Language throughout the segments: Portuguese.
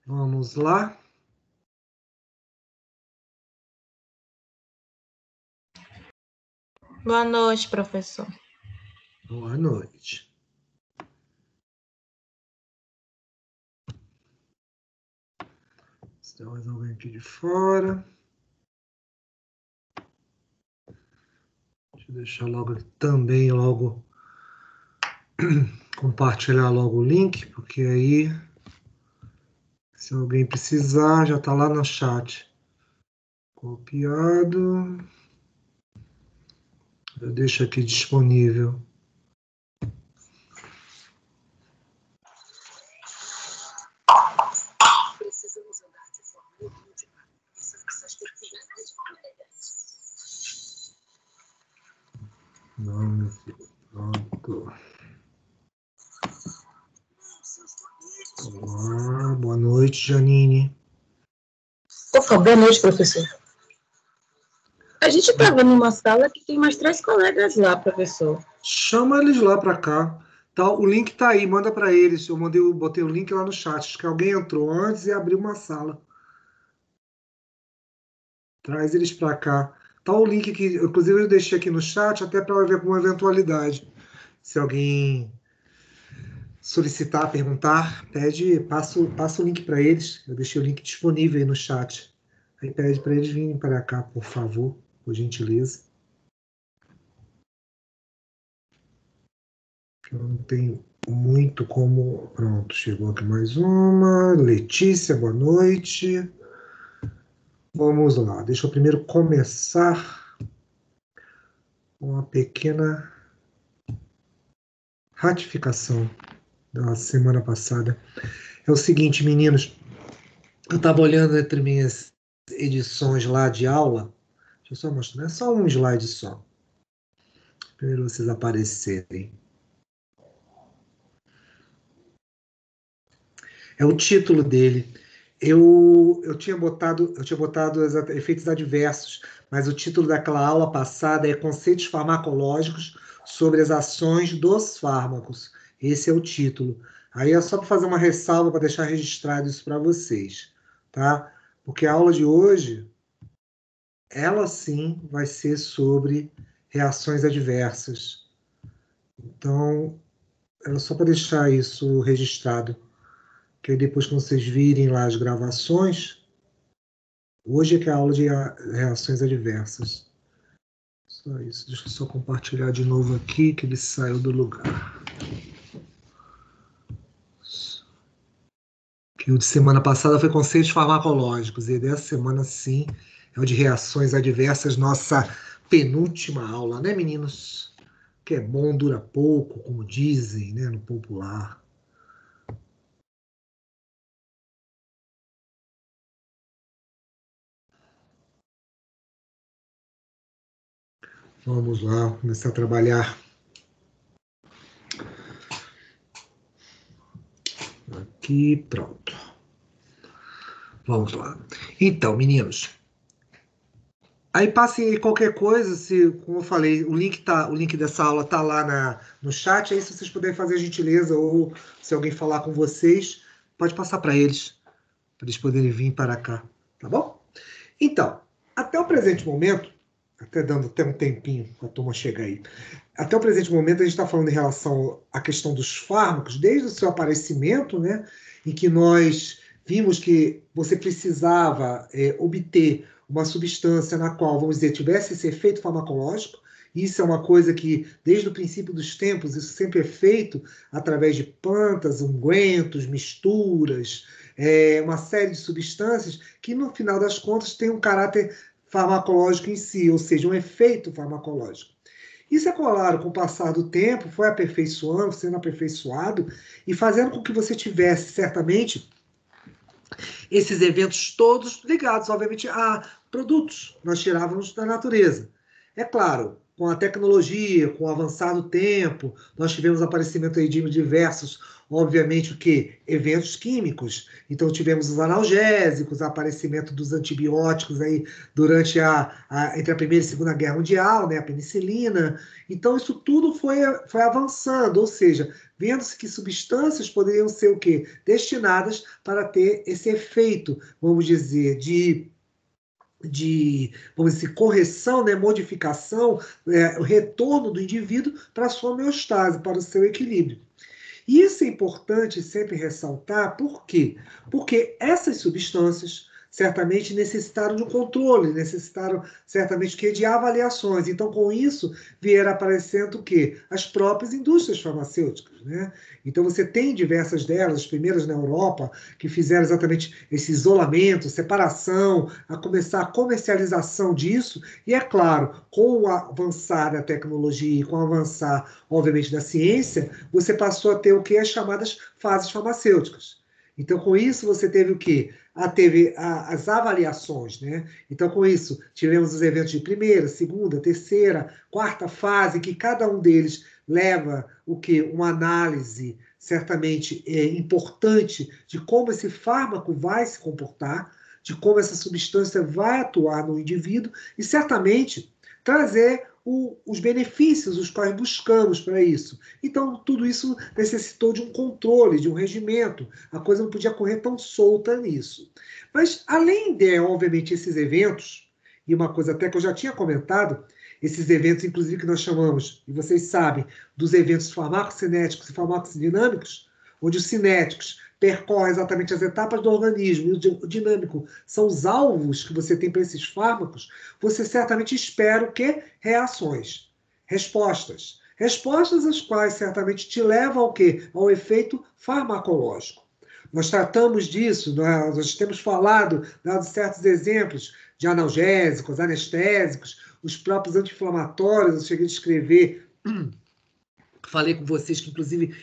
Vamos lá. Boa noite, professor. Boa noite. Tem mais alguém aqui de fora. Deixa eu deixar logo também, logo compartilhar logo o link, porque aí, se alguém precisar, já está lá no chat. Copiado. Eu deixo aqui disponível. Não, meu filho. Pronto. Olá, boa noite, Janine. Opa, boa noite, professor. A gente estava numa sala que tem mais 3 colegas lá, professor. Chama eles lá para cá. Tá, o link tá aí, manda para eles. Botei o link lá no chat. Acho que alguém entrou antes e abriu uma sala. Traz eles para cá. Tá o link que, inclusive, eu deixei aqui no chat até para ver alguma eventualidade. Se alguém solicitar, perguntar, passa o link para eles. Eu deixei o link disponível aí no chat. Aí pede para eles virem para cá, por favor, por gentileza. Eu não tenho muito como. Pronto, chegou aqui mais uma. Letícia, boa noite. Vamos lá, deixa eu primeiro começar com uma pequena ratificação da semana passada. É o seguinte, meninos, eu estava olhando entre minhas edições lá de aula. Deixa eu só mostrar, é só um slide só. Primeiro vocês aparecerem. É o título dele. Eu tinha botado efeitos adversos, mas o título daquela aula passada é Conceitos Farmacológicos sobre as ações dos fármacos. Esse é o título. Aí é só para fazer uma ressalva para deixar registrado isso para vocês, tá? Porque a aula de hoje, ela sim vai ser sobre reações adversas. Então, era só para deixar isso registrado. Que aí depois que vocês virem lá as gravações, hoje é que é a aula de reações adversas. Só isso, deixa eu só compartilhar de novo aqui, que ele saiu do lugar. Que o de semana passada foi conceitos farmacológicos, e dessa semana sim é o de reações adversas, nossa penúltima aula, né, meninos? Que é bom, dura pouco, como dizem, né, no popular. Vamos lá, começar a trabalhar. Aqui, pronto. Vamos lá. Então, meninos, aí passem aí qualquer coisa, se, como eu falei, o link dessa aula tá lá no chat, aí se vocês puderem fazer a gentileza, ou se alguém falar com vocês, pode passar para eles poderem vir para cá, tá bom? Então, até o presente momento, até dando até um tempinho para a turma chegar aí, até o presente momento a gente está falando em relação à questão dos fármacos, desde o seu aparecimento, né, em que nós vimos que você precisava obter uma substância na qual, vamos dizer, tivesse esse efeito farmacológico. Isso é uma coisa que, desde o princípio dos tempos, isso sempre é feito através de plantas, ungüentos, misturas, uma série de substâncias que, no final das contas, tem um caráter farmacológico em si, ou seja, um efeito farmacológico. Isso é claro, com o passar do tempo, foi aperfeiçoando, sendo aperfeiçoado e fazendo com que você tivesse, certamente, esses eventos todos ligados, obviamente, a produtos que nós tirávamos da natureza. É claro, com a tecnologia, com o avançar do tempo, nós tivemos aparecimento aí de diversos, obviamente, o quê? Eventos químicos. Então, tivemos os analgésicos, aparecimento dos antibióticos aí durante entre a Primeira e Segunda Guerra Mundial, né? A penicilina. Então, isso tudo foi avançando, ou seja, vendo-se que substâncias poderiam ser o quê? Destinadas para ter esse efeito, vamos dizer, vamos dizer, correção, né, modificação, o retorno do indivíduo para a sua homeostase, para o seu equilíbrio. E isso é importante sempre ressaltar, por quê? Porque essas substâncias certamente necessitaram de um controle, necessitaram certamente de avaliações. Então, com isso, vieram aparecendo o quê? As próprias indústrias farmacêuticas, né? Então, você tem diversas delas, as primeiras na Europa, que fizeram exatamente esse isolamento, separação, a começar a comercialização disso, e é claro, com o avançar da tecnologia e com o avançar, obviamente, da ciência, você passou a ter o que? As chamadas fases farmacêuticas. Então, com isso, você teve o quê? Teve as avaliações, né? Então, com isso, tivemos os eventos de primeira, segunda, terceira, quarta fase, que cada um deles leva o quê? Uma análise certamente importante de como esse fármaco vai se comportar, de como essa substância vai atuar no indivíduo e certamente trazer os benefícios os quais buscamos para isso. Então, tudo isso necessitou de um controle, de um regimento. A coisa não podia correr tão solta nisso. Mas, além de, obviamente, esses eventos, e uma coisa até que eu já tinha comentado, esses eventos, inclusive, que nós chamamos, e vocês sabem, dos eventos farmacocinéticos e farmacodinâmicos, onde os cinéticos percorrem exatamente as etapas do organismo e o dinâmico são os alvos que você tem para esses fármacos, você certamente espera o quê? Reações, respostas. Respostas as quais certamente te levam ao quê? Ao efeito farmacológico. Nós tratamos disso, nós temos falado, dado certos exemplos de analgésicos, anestésicos, os próprios anti-inflamatórios, eu cheguei a escrever, falei com vocês que, inclusive,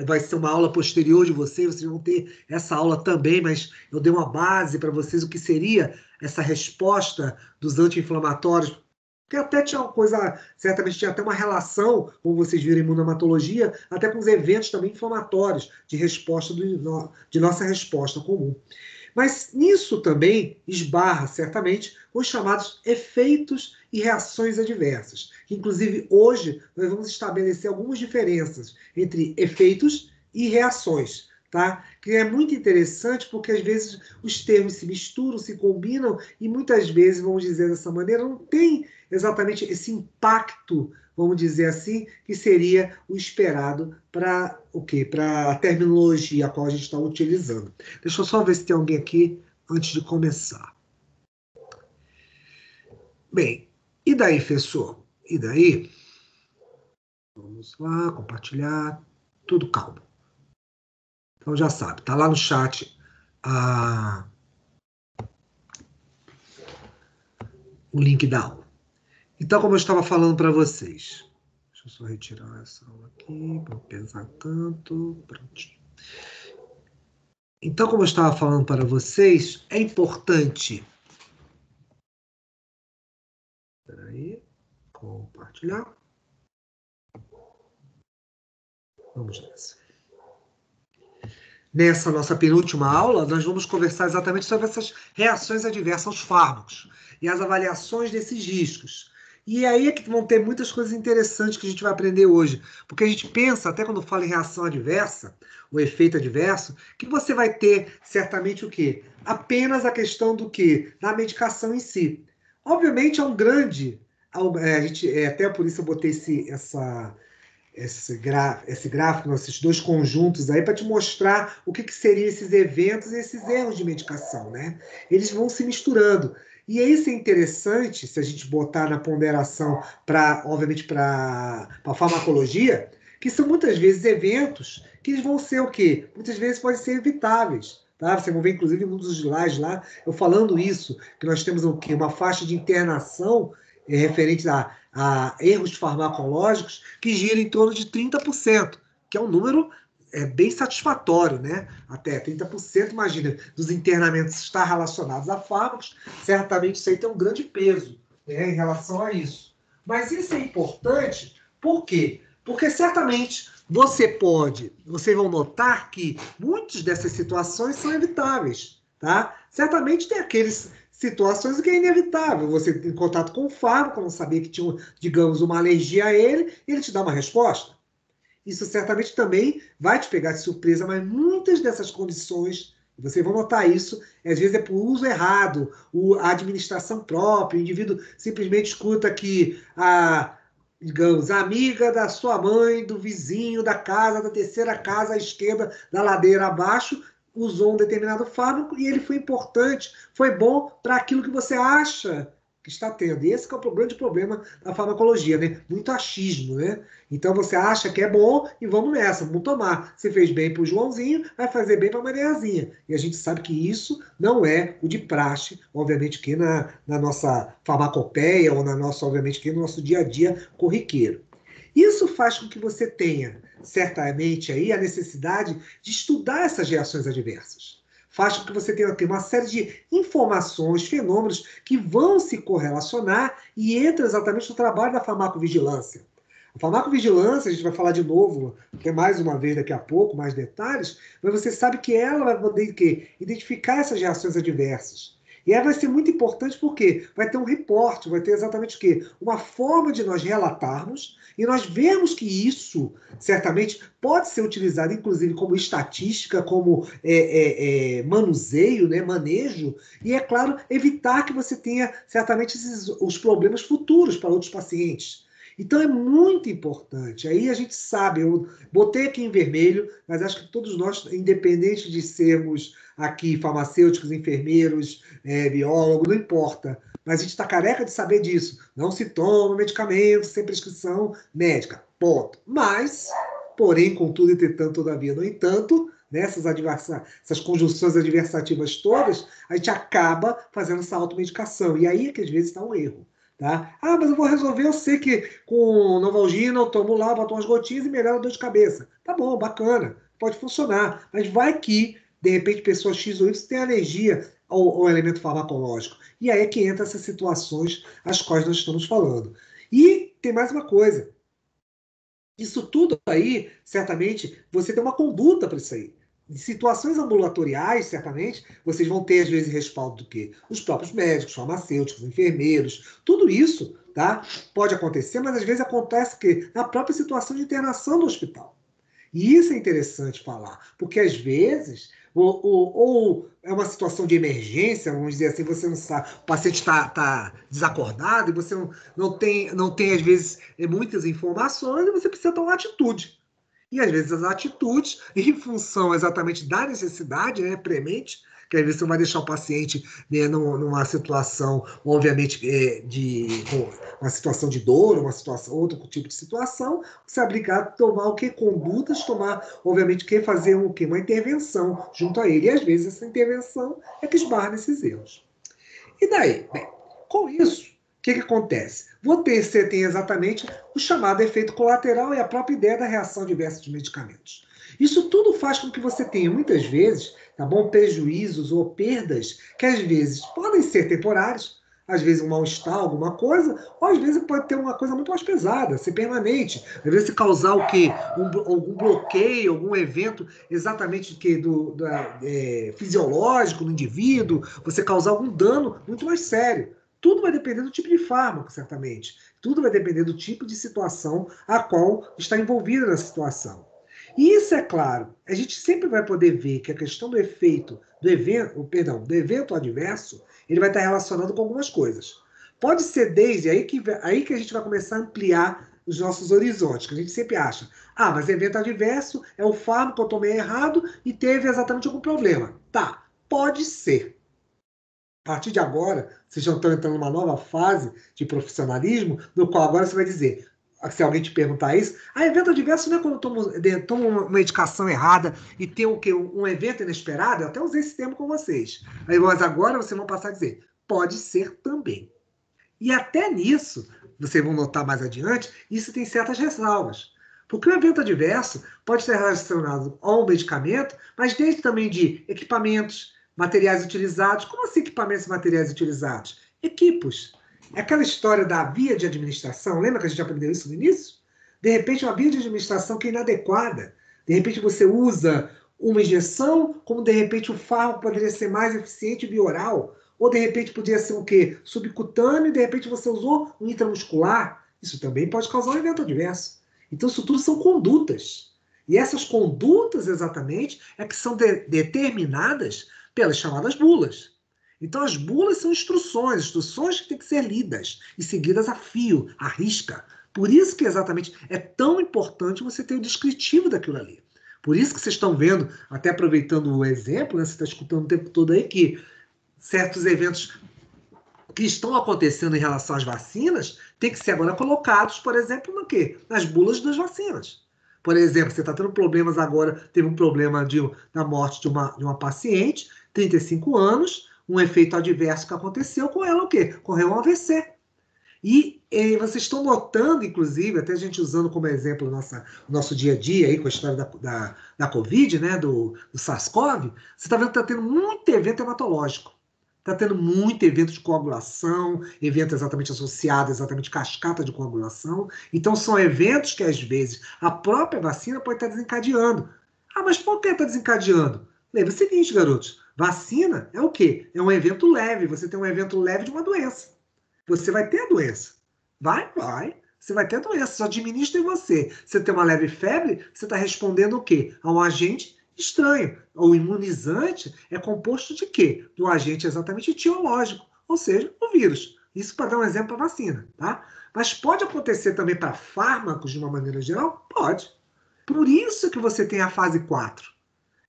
vai ser uma aula posterior de vocês vão ter essa aula também, mas eu dei uma base para vocês o que seria essa resposta dos anti-inflamatórios, que até tinha uma coisa, certamente tinha até uma relação, como vocês viram em imunomatologia, até com os eventos também inflamatórios de resposta de nossa resposta comum. Mas nisso também esbarra, certamente, os chamados efeitos e reações adversas. Inclusive, hoje, nós vamos estabelecer algumas diferenças entre efeitos e reações, tá? Que é muito interessante porque, às vezes, os termos se misturam, se combinam e, muitas vezes, vamos dizer dessa maneira, não tem exatamente esse impacto, vamos dizer assim, que seria o esperado para o quê? Para a terminologia a qual a gente está utilizando. Deixa eu só ver se tem alguém aqui antes de começar. Bem, e daí, professor? E daí? Vamos lá, compartilhar. Tudo calmo. Então já sabe, tá lá no chat o link da aula. Então, como eu estava falando para vocês, deixa eu só retirar essa aula aqui, para não pesar tanto. Pronto. Então, como eu estava falando para vocês, é importante. Espera aí, compartilhar. Vamos nessa. Nessa nossa penúltima aula, nós vamos conversar exatamente sobre essas reações adversas aos fármacos e as avaliações desses riscos. E aí é que vão ter muitas coisas interessantes que a gente vai aprender hoje. Porque a gente pensa, até quando fala em reação adversa, o efeito adverso, que você vai ter certamente o quê? Apenas a questão do quê? Da medicação em si. Obviamente é um grande... até por isso eu botei esse gráfico, esses dois conjuntos aí, para te mostrar o que seriam esses eventos e esses erros de medicação, né? Eles vão se misturando. E isso é interessante, se a gente botar na ponderação, obviamente, para a farmacologia, que são muitas vezes eventos que eles vão ser o quê? Muitas vezes podem ser evitáveis. Tá? Você vai ver, inclusive, em um dos slides lá, eu falando isso, que nós temos o quê? Uma faixa de internação referente a erros farmacológicos que gira em torno de 30%, que é um número bem satisfatório, né? Até 30%, imagina, dos internamentos estar relacionados a fármacos, certamente isso aí tem um grande peso, né, em relação a isso. Mas isso é importante, por quê? Porque certamente vocês vão notar que muitas dessas situações são evitáveis, tá? Certamente tem aquelas situações que é inevitável. Você tem contato com o fármaco, não sabia que tinha, digamos, uma alergia a ele, e ele te dá uma resposta. Isso certamente também vai te pegar de surpresa, mas muitas dessas condições, vocês vão notar isso, às vezes é por uso errado, a administração própria, o indivíduo simplesmente escuta que digamos, a amiga da sua mãe, do vizinho, da casa, da terceira casa à esquerda, da ladeira abaixo, usou um determinado fármaco e ele foi importante, foi bom para aquilo que você acha que está tendo. E esse que é o grande problema da farmacologia, né? Muito achismo, né? Então você acha que é bom e vamos nessa, vamos tomar. Se fez bem para o Joãozinho, vai fazer bem para a Mariazinha. E a gente sabe que isso não é o de praxe, obviamente que na nossa farmacopeia ou na nossa, obviamente que no nosso dia a dia corriqueiro. Isso faz com que você tenha, certamente, aí, a necessidade de estudar essas reações adversas. Faz com que você tenha uma série de informações, fenômenos que vão se correlacionar e entra exatamente no trabalho da farmacovigilância. A farmacovigilância, a gente vai falar de novo, até mais uma vez daqui a pouco, mais detalhes, mas você sabe que ela vai poder identificar essas reações adversas. E ela vai ser muito importante porque vai ter um reporte, vai ter exatamente o quê? Uma forma de nós relatarmos e nós vemos que isso, certamente, pode ser utilizado, inclusive, como estatística, como manuseio, né? Manejo, e, é claro, evitar que você tenha, certamente, os problemas futuros para outros pacientes. Então é muito importante. Aí a gente sabe, eu botei aqui em vermelho, mas acho que todos nós, independente de sermos aqui farmacêuticos, enfermeiros, biólogos, não importa. Mas a gente está careca de saber disso. Não se toma medicamento sem prescrição médica. Ponto. Mas, porém, contudo, entretanto, todavia, no entanto, nessas essas conjunções adversativas todas, a gente acaba fazendo essa automedicação. E aí é que às vezes está um erro. Tá? Ah, mas eu vou resolver, eu sei que com Novalgina eu tomo lá, boto umas gotinhas e melhora a dor de cabeça. Tá bom, bacana, pode funcionar. Mas vai que, de repente, pessoa X ou Y tem alergia ao elemento farmacológico. E aí é que entra essas situações às quais nós estamos falando. E tem mais uma coisa. Isso tudo aí, certamente, você tem uma conduta para isso aí. Em situações ambulatoriais, certamente, vocês vão ter, às vezes, respaldo do quê? Os próprios médicos, farmacêuticos, enfermeiros, tudo isso, tá? Pode acontecer, mas às vezes acontece que na própria situação de internação do hospital. E isso é interessante falar, porque às vezes, ou é uma situação de emergência, vamos dizer assim, você não sabe, o paciente está desacordado e você não tem, às vezes, muitas informações e você precisa tomar uma atitude. E às vezes as atitudes, em função exatamente da necessidade, né, premente, que às vezes você vai deixar o paciente, né, numa situação, obviamente, uma situação de dor, uma situação, outro tipo de situação, você é obrigado a tomar o que? Condutas, tomar, obviamente, fazer o quê? Uma intervenção junto a ele. E às vezes essa intervenção é que esbarra nesses erros. E daí? Bem, com isso, o que acontece? Você tem exatamente o chamado efeito colateral e a própria ideia da reação diversa de medicamentos. Isso tudo faz com que você tenha, muitas vezes, tá bom, prejuízos ou perdas que às vezes podem ser temporários, às vezes um mal-estar, alguma coisa, ou às vezes pode ter uma coisa muito mais pesada, ser permanente. Às vezes causar o quê? Algum bloqueio, algum evento exatamente fisiológico no indivíduo, você causar algum dano muito mais sério. Tudo vai depender do tipo de fármaco, certamente. Tudo vai depender do tipo de situação a qual está envolvida na situação. E isso é claro, a gente sempre vai poder ver que a questão do efeito do evento adverso, ele vai estar relacionado com algumas coisas. Pode ser desde aí que a gente vai começar a ampliar os nossos horizontes, que a gente sempre acha, mas evento adverso é o fármaco que eu tomei errado e teve exatamente algum problema. Tá, pode ser. A partir de agora, vocês já estão entrando numa nova fase de profissionalismo, no qual agora você vai dizer, se alguém te perguntar isso, evento adverso não é quando eu tomo uma medicação errada e tem o quê? Um evento inesperado? Eu até usei esse termo com vocês. Mas agora vocês vão passar a dizer, pode ser também. E até nisso, vocês vão notar mais adiante, isso tem certas ressalvas. Porque o evento adverso pode ser relacionado ao medicamento, mas desde também de equipamentos, materiais utilizados. Como assim equipamentos e materiais utilizados? Equipos. É aquela história da via de administração, lembra que a gente aprendeu isso no início? De repente, uma via de administração que é inadequada. De repente, você usa uma injeção, como de repente o fármaco poderia ser mais eficiente via oral. Ou de repente podia ser o quê? Subcutâneo, e de repente você usou um intramuscular. Isso também pode causar um evento adverso. Então, isso tudo são condutas. E essas condutas, exatamente, é que são determinadas pelas chamadas bulas. Então, as bulas são instruções que têm que ser lidas e seguidas a fio, à risca. Por isso que, exatamente, é tão importante você ter o descritivo daquilo ali. Por isso que vocês estão vendo, até aproveitando o exemplo, né, você está escutando o tempo todo aí que certos eventos que estão acontecendo em relação às vacinas têm que ser agora colocados, por exemplo, no quê? Nas bulas das vacinas. Por exemplo, você está tendo problemas agora, teve um problema da morte de uma paciente, 35 anos, um efeito adverso que aconteceu com ela, o quê? Correu um AVC. E vocês estão notando, inclusive, até a gente usando como exemplo o nosso dia a dia aí, com a história da Covid, né, do SARS-CoV, você está vendo que está tendo muito evento hematológico. Está tendo muito evento de coagulação, evento exatamente associado, exatamente cascata de coagulação. Então, são eventos que, às vezes, a própria vacina pode estar desencadeando. Ah, mas por que está desencadeando? Lembra o seguinte, garotos, vacina é o quê? É um evento leve. Você tem um evento leve de uma doença. Você vai ter a doença. Vai. Você vai ter a doença. Só administra em você. Você tem uma leve febre, você está respondendo o quê? A um agente estranho. O imunizante é composto de quê? De um agente exatamente etiológico, ou seja, o vírus. Isso para dar um exemplo para vacina, tá? Mas pode acontecer também para fármacos de uma maneira geral? Pode. Por isso que você tem a fase 4.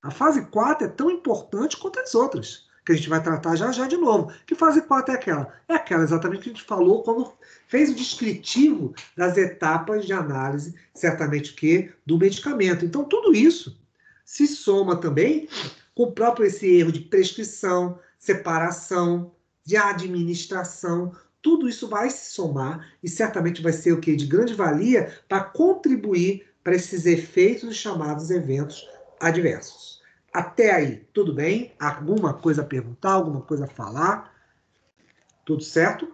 A fase 4 é tão importante quanto as outras, que a gente vai tratar já já de novo. Que fase 4 é aquela? É aquela exatamente que a gente falou quando fez o descritivo das etapas de análise, certamente que do medicamento. Então, tudo isso se soma também com o próprio esse erro de prescrição, separação, de administração. Tudo isso vai se somar e certamente vai ser o quê? De grande valia para contribuir para esses efeitos chamados eventos adversos. Até aí, tudo bem? Alguma coisa a perguntar, alguma coisa a falar? Tudo certo?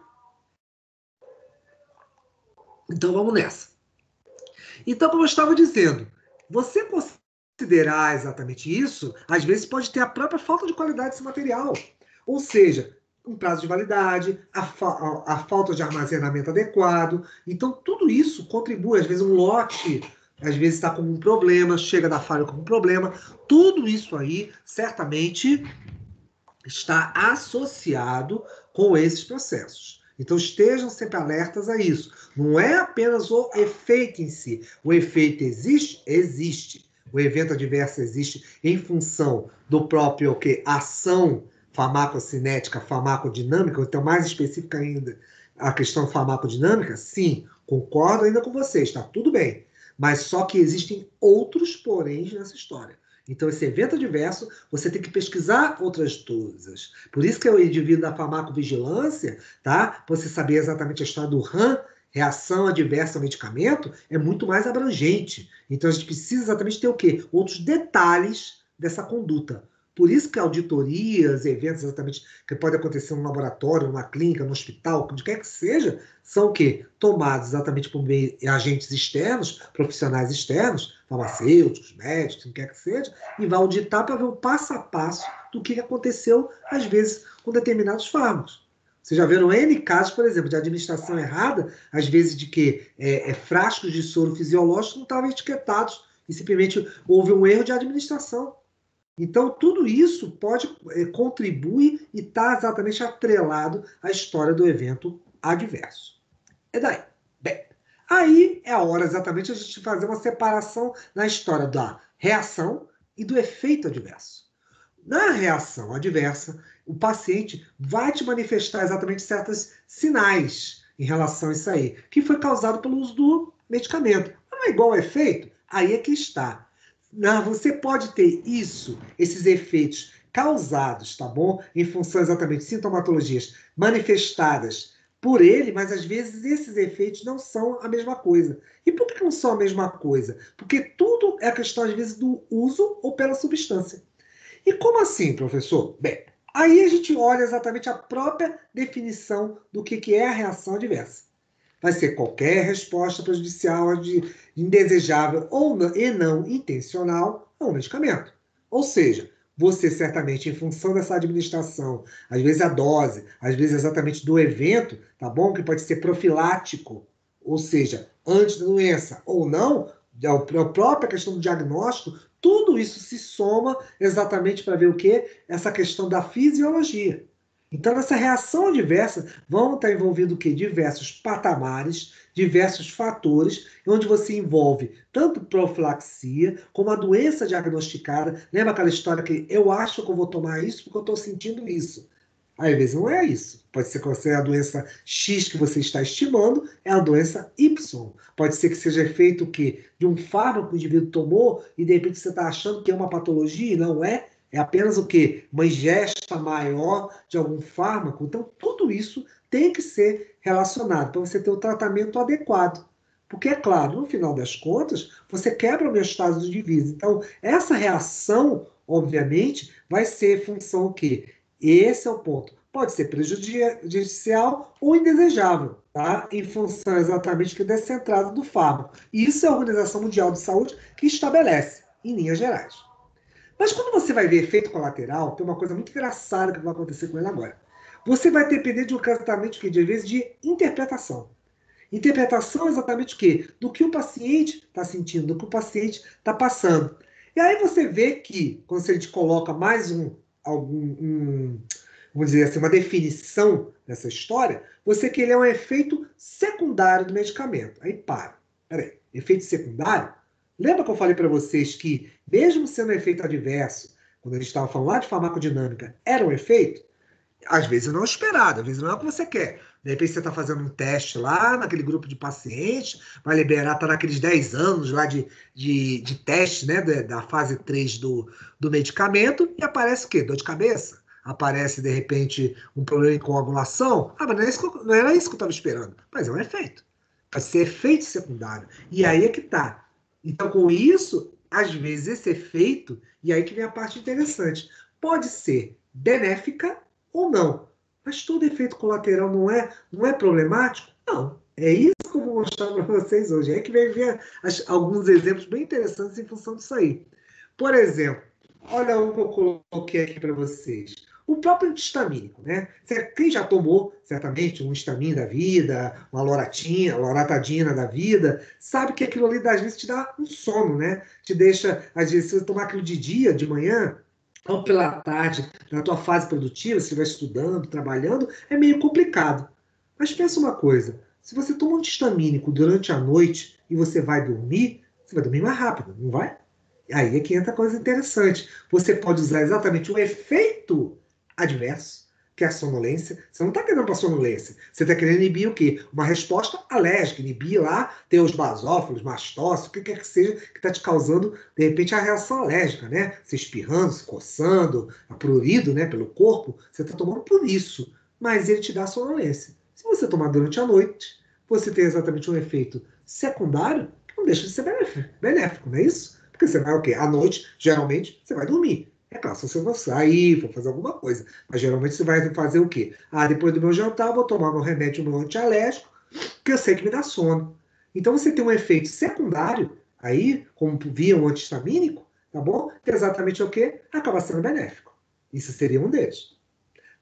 Então vamos nessa. Então, como eu estava dizendo, você considerar exatamente isso, às vezes pode ter a própria falta de qualidade desse material. Ou seja, um prazo de validade, a falta de armazenamento adequado. Então, tudo isso contribui. Às vezes, um lote, às vezes está com um problema, chega da fábrica com um problema. Tudo isso aí, certamente, está associado com esses processos. Então, estejam sempre alertas a isso. Não é apenas o efeito em si. O efeito existe? Existe. O evento adverso existe em função do próprio ação farmacocinética, farmacodinâmica, então mais específica ainda, a questão farmacodinâmica, sim, concordo ainda com vocês, está tudo bem. Mas só que existem outros poréns nessa história. Então, esse evento adverso, você tem que pesquisar outras coisas. Por isso que eu divido da farmacovigilância, tá? Você saber exatamente a história do RAM, reação adversa ao medicamento, é muito mais abrangente. Então, a gente precisa exatamente ter o quê? Outros detalhes dessa conduta. Por isso que auditorias, eventos exatamente que podem acontecer num laboratório, numa clínica, no hospital, onde quer que seja, são o quê? Tomados exatamente por meio de agentes externos, profissionais externos, farmacêuticos, médicos, o que quer que seja, e vai auditar para ver o passo a passo do que aconteceu, às vezes, com determinados fármacos. Vocês já viram N casos, por exemplo, de administração errada, às vezes de que frascos de soro fisiológico não estavam etiquetados e simplesmente houve um erro de administração. Então, tudo isso pode contribuir e está exatamente atrelado à história do evento adverso. É daí. Bem, aí é a hora exatamente de a gente fazer uma separação na história da reação e do efeito adverso. Na reação adversa, o paciente vai te manifestar exatamente certos sinais em relação a isso aí, que foi causado pelo uso do medicamento. Não é igual ao efeito? Aí é que está. Você pode ter esses efeitos causados, tá bom? Em função exatamente de sintomatologias manifestadas por ele, mas às vezes esses efeitos não são a mesma coisa. E por que não são a mesma coisa? Porque tudo é questão, às vezes, do uso ou pela substância. E como assim, professor? Bem, Aí a gente olha exatamente a própria definição do que é a reação adversa. Vai ser qualquer resposta prejudicial, indesejável e não intencional a um medicamento. Ou seja, você certamente, em função dessa administração, às vezes a dose, às vezes exatamente do evento, tá bom? Que pode ser profilático, ou seja, antes da doença ou não, a própria questão do diagnóstico, tudo isso se soma exatamente para ver o quê? Essa questão da fisiologia. Então, essa reação adversa vão estar envolvendo o quê? Diversos patamares, diversos fatores, onde você envolve tanto profilaxia como a doença diagnosticada. Lembra aquela história que eu acho que eu vou tomar isso porque eu estou sentindo isso? Às vezes não é isso. Pode ser que você a doença X que você está estimando é a doença Y. Pode ser que seja efeito o quê? De um fármaco que o indivíduo tomou e de repente você está achando que é uma patologia e não é. É apenas o quê? Uma ingesta maior de algum fármaco. Então, tudo isso tem que ser relacionado para você ter o tratamento adequado. Porque, é claro, no final das contas, você quebra a homeostase dos indivíduos. Então, essa reação, obviamente, vai ser função o quê? Esse é o ponto. Pode ser prejudicial ou indesejável, tá? Em função exatamente dessa entrada do fármaco. Isso é a Organização Mundial de Saúde que estabelece, em linhas gerais. Mas quando você vai ver efeito colateral, tem uma coisa muito engraçada que vai acontecer com ele agora. Você vai depender de um tratamento que, de vez, de interpretação. Interpretação é exatamente o quê? Do que o paciente está sentindo, do que o paciente está passando. E aí você vê que, quando a gente coloca mais vamos dizer assim, uma definição dessa história, você que ele é um efeito secundário do medicamento. Aí para. Peraí, efeito secundário? Lembra que eu falei para vocês que, mesmo sendo um efeito adverso, quando a gente estava falando lá de farmacodinâmica, era um efeito? Às vezes não é esperado, às vezes não é o que você quer. De repente você está fazendo um teste lá naquele grupo de pacientes, vai liberar, está naqueles 10 anos lá de teste, né, da fase 3 do medicamento, e aparece o quê? Dor de cabeça. Aparece, de repente, um problema em coagulação. Ah, mas não era isso que eu estava esperando. Mas é um efeito. Vai ser efeito secundário. E aí é que está. Então, com isso, às vezes esse efeito, e aí que vem a parte interessante, pode ser benéfica ou não. Mas todo efeito colateral não é problemático? Não. É isso que eu vou mostrar para vocês hoje. É que vai ver alguns exemplos bem interessantes em função disso aí. Por exemplo, olha um que eu coloquei aqui para vocês. O próprio antihistamínico, né? Quem já tomou, certamente, um histamina da vida, uma loratadina da vida, sabe que aquilo ali, às vezes, te dá um sono, né? Te deixa, às vezes, se você tomar aquilo de dia, de manhã, ou pela tarde, na tua fase produtiva, se estiver estudando, trabalhando, é meio complicado. Mas pensa uma coisa, se você toma um antihistamínico durante a noite e você vai dormir mais rápido, não vai? Aí é que entra coisa interessante. Você pode usar exatamente o efeito adverso, que é a sonolência. Você não está querendo para sonolência. Você está querendo inibir o quê? Uma resposta alérgica. Inibir lá, ter os basófilos, mastócitos, o que quer que seja que está te causando, de repente, a reação alérgica, né? Se espirrando, se coçando, prurido, né, pelo corpo. Você está tomando por isso. Mas ele te dá sonolência. Se você tomar durante a noite, você tem exatamente um efeito secundário que não deixa de ser benéfico, não é isso? Porque você vai o quê? À noite, geralmente, você vai dormir. É claro, se você for sair, for fazer alguma coisa. Mas geralmente você vai fazer o quê? Ah, depois do meu jantar, eu vou tomar meu remédio, meu antialérgico, que eu sei que me dá sono. Então você tem um efeito secundário, aí, como via um antihistamínico, tá bom? Que é exatamente o quê? Acaba sendo benéfico. Isso seria um deles.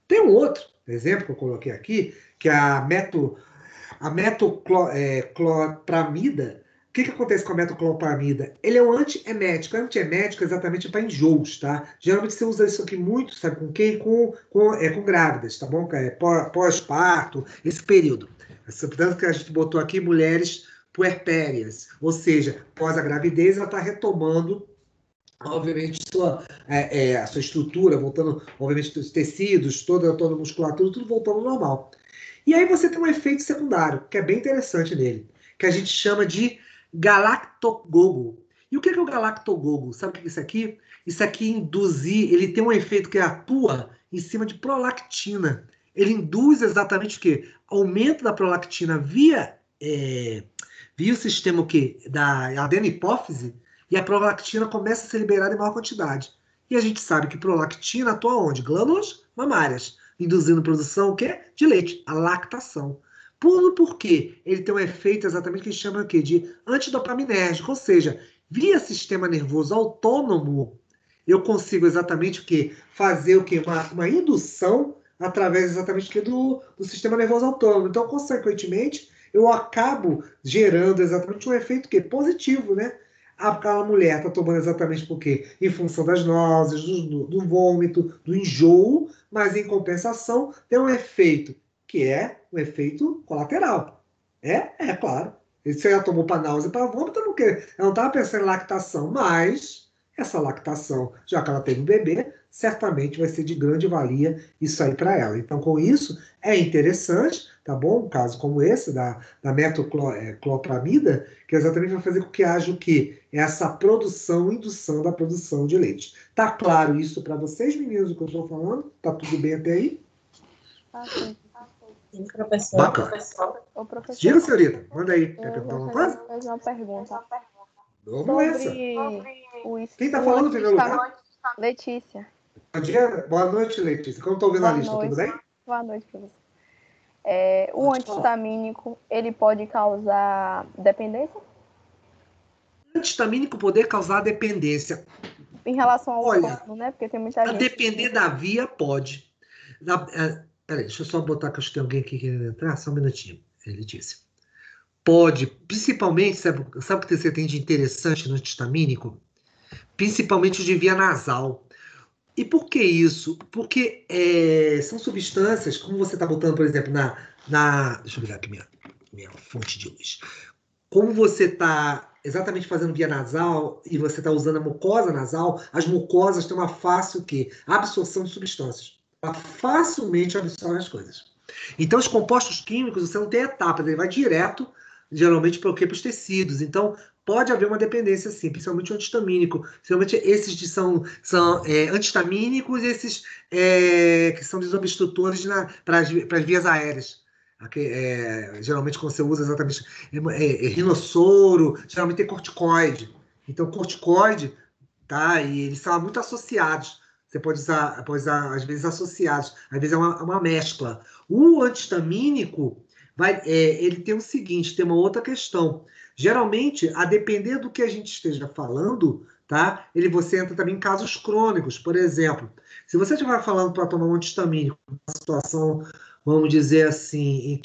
Tem um outro exemplo que eu coloquei aqui, que é a metoclopramida. O que acontece com a metoclopramida? Ele é um antiemético. Antiemético é exatamente para enjoos, tá? Geralmente você usa isso aqui muito, sabe com quem? Com grávidas, tá bom? Pós-parto, esse período. Portanto, que a gente botou aqui mulheres puerpérias, ou seja, pós a gravidez, ela está retomando obviamente a sua estrutura, voltando, obviamente, os tecidos, toda a musculatura, tudo voltando ao normal. E aí você tem um efeito secundário, que é bem interessante nele, que a gente chama de galactogogo. E o que é o galactogogo? Sabe o que é isso aqui? Isso aqui ele tem um efeito que atua em cima de prolactina. Ele induz exatamente o quê? Aumento da prolactina via o sistema o quê? Da adenohipófise, e a prolactina começa a ser liberada em maior quantidade. E a gente sabe que prolactina atua onde? Glândulas mamárias, induzindo produção o quê? De leite, a lactação. Por quê? Ele tem um efeito exatamente que a gente chama aqui de antidopaminérgico, ou seja, via sistema nervoso autônomo, eu consigo exatamente o quê? Fazer o quê? Uma indução através exatamente do sistema nervoso autônomo. Então, consequentemente, eu acabo gerando exatamente um efeito que positivo, né? Aquela mulher está tomando exatamente por quê? Em função das náuseas, do vômito, do enjoo, mas em compensação tem um efeito que é um efeito colateral. É claro. Se ela tomou para náusea e para vômito, ela não estava pensando em lactação, mas essa lactação, já que ela teve um bebê, certamente vai ser de grande valia isso aí para ela. Então, com isso, é interessante, tá bom? Um caso como esse, da metoclopramida, que exatamente vai fazer com que haja o quê? Essa produção, indução da produção de leite. Tá claro isso para vocês, meninos, o que eu estou falando? Tá tudo bem até aí? Tá sim. Sim, professor. Bacana. Ô, professor, Diga, senhorita, manda aí. Quer eu perguntar alguma gostaria coisa? de fazer uma pergunta Vamos nessa. sobre Quem tá o falando em primeiro lugar? antihistamínico. Letícia. Bom dia, boa noite, Letícia. Como estou ouvindo a Boa lista, tudo noite. bem? Boa noite, professor. O antihistamínico, ele pode causar dependência Antihistamínico poder causar dependência. em relação ao Olha, sono, né? Porque tem muita a gente. depender da via, pode. Peraí, deixa eu só botar que acho que tem alguém aqui querendo entrar. Só um minutinho, Letícia. Pode, principalmente, sabe o que você tem de interessante no antihistamínico? Principalmente o de via nasal. E por que isso? Porque são substâncias, como você está botando, por exemplo, deixa eu virar aqui minha fonte de luz. Como você está exatamente fazendo via nasal e você está usando a mucosa nasal, as mucosas têm uma fácil o quê? Absorção de substâncias. Ela facilmente absorve as coisas. Então, os compostos químicos, você não tem etapas, ele vai direto, geralmente, para os tecidos. Então, pode haver uma dependência, sim, principalmente o antihistamínico. Principalmente esses que são antihistamínicos e esses que são desobstrutores para as vias aéreas. Geralmente, quando você usa exatamente rinossoro, geralmente tem corticoide. Então, corticoide, tá? E eles são muito associados. Você pode usar, às vezes, associados. Às vezes é uma mescla. O antihistamínico, ele tem o seguinte, tem uma outra questão. Geralmente, a depender do que a gente esteja falando, tá? Você entra também em casos crônicos. Por exemplo, se você estiver falando para tomar um antihistamínico, uma situação, vamos dizer assim,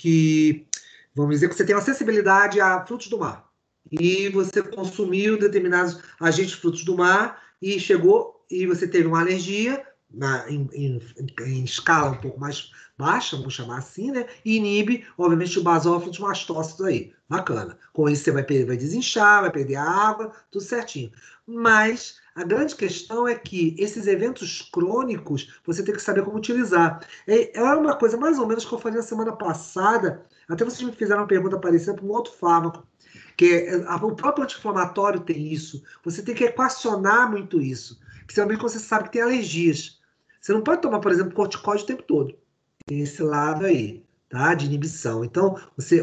vamos dizer que você tem uma sensibilidade a frutos do mar, e você consumiu determinados agentes de frutos do mar, e chegou, e você teve uma alergia, em escala um pouco mais baixa, vamos chamar assim, né? E inibe, obviamente, o basófilo de mastócitos aí. Bacana. Com isso, você vai desinchar, vai perder a água, tudo certinho. Mas a grande questão é que esses eventos crônicos, você tem que saber como utilizar. É uma coisa mais ou menos que eu falei na semana passada, até vocês me fizeram uma pergunta parecida para um outro fármaco, que o próprio anti-inflamatório tem isso. Você tem que equacionar muito isso. Principalmente quando você sabe que tem alergias. Você não pode tomar, por exemplo, corticoide o tempo todo. Tem esse lado aí, tá? De inibição. Então,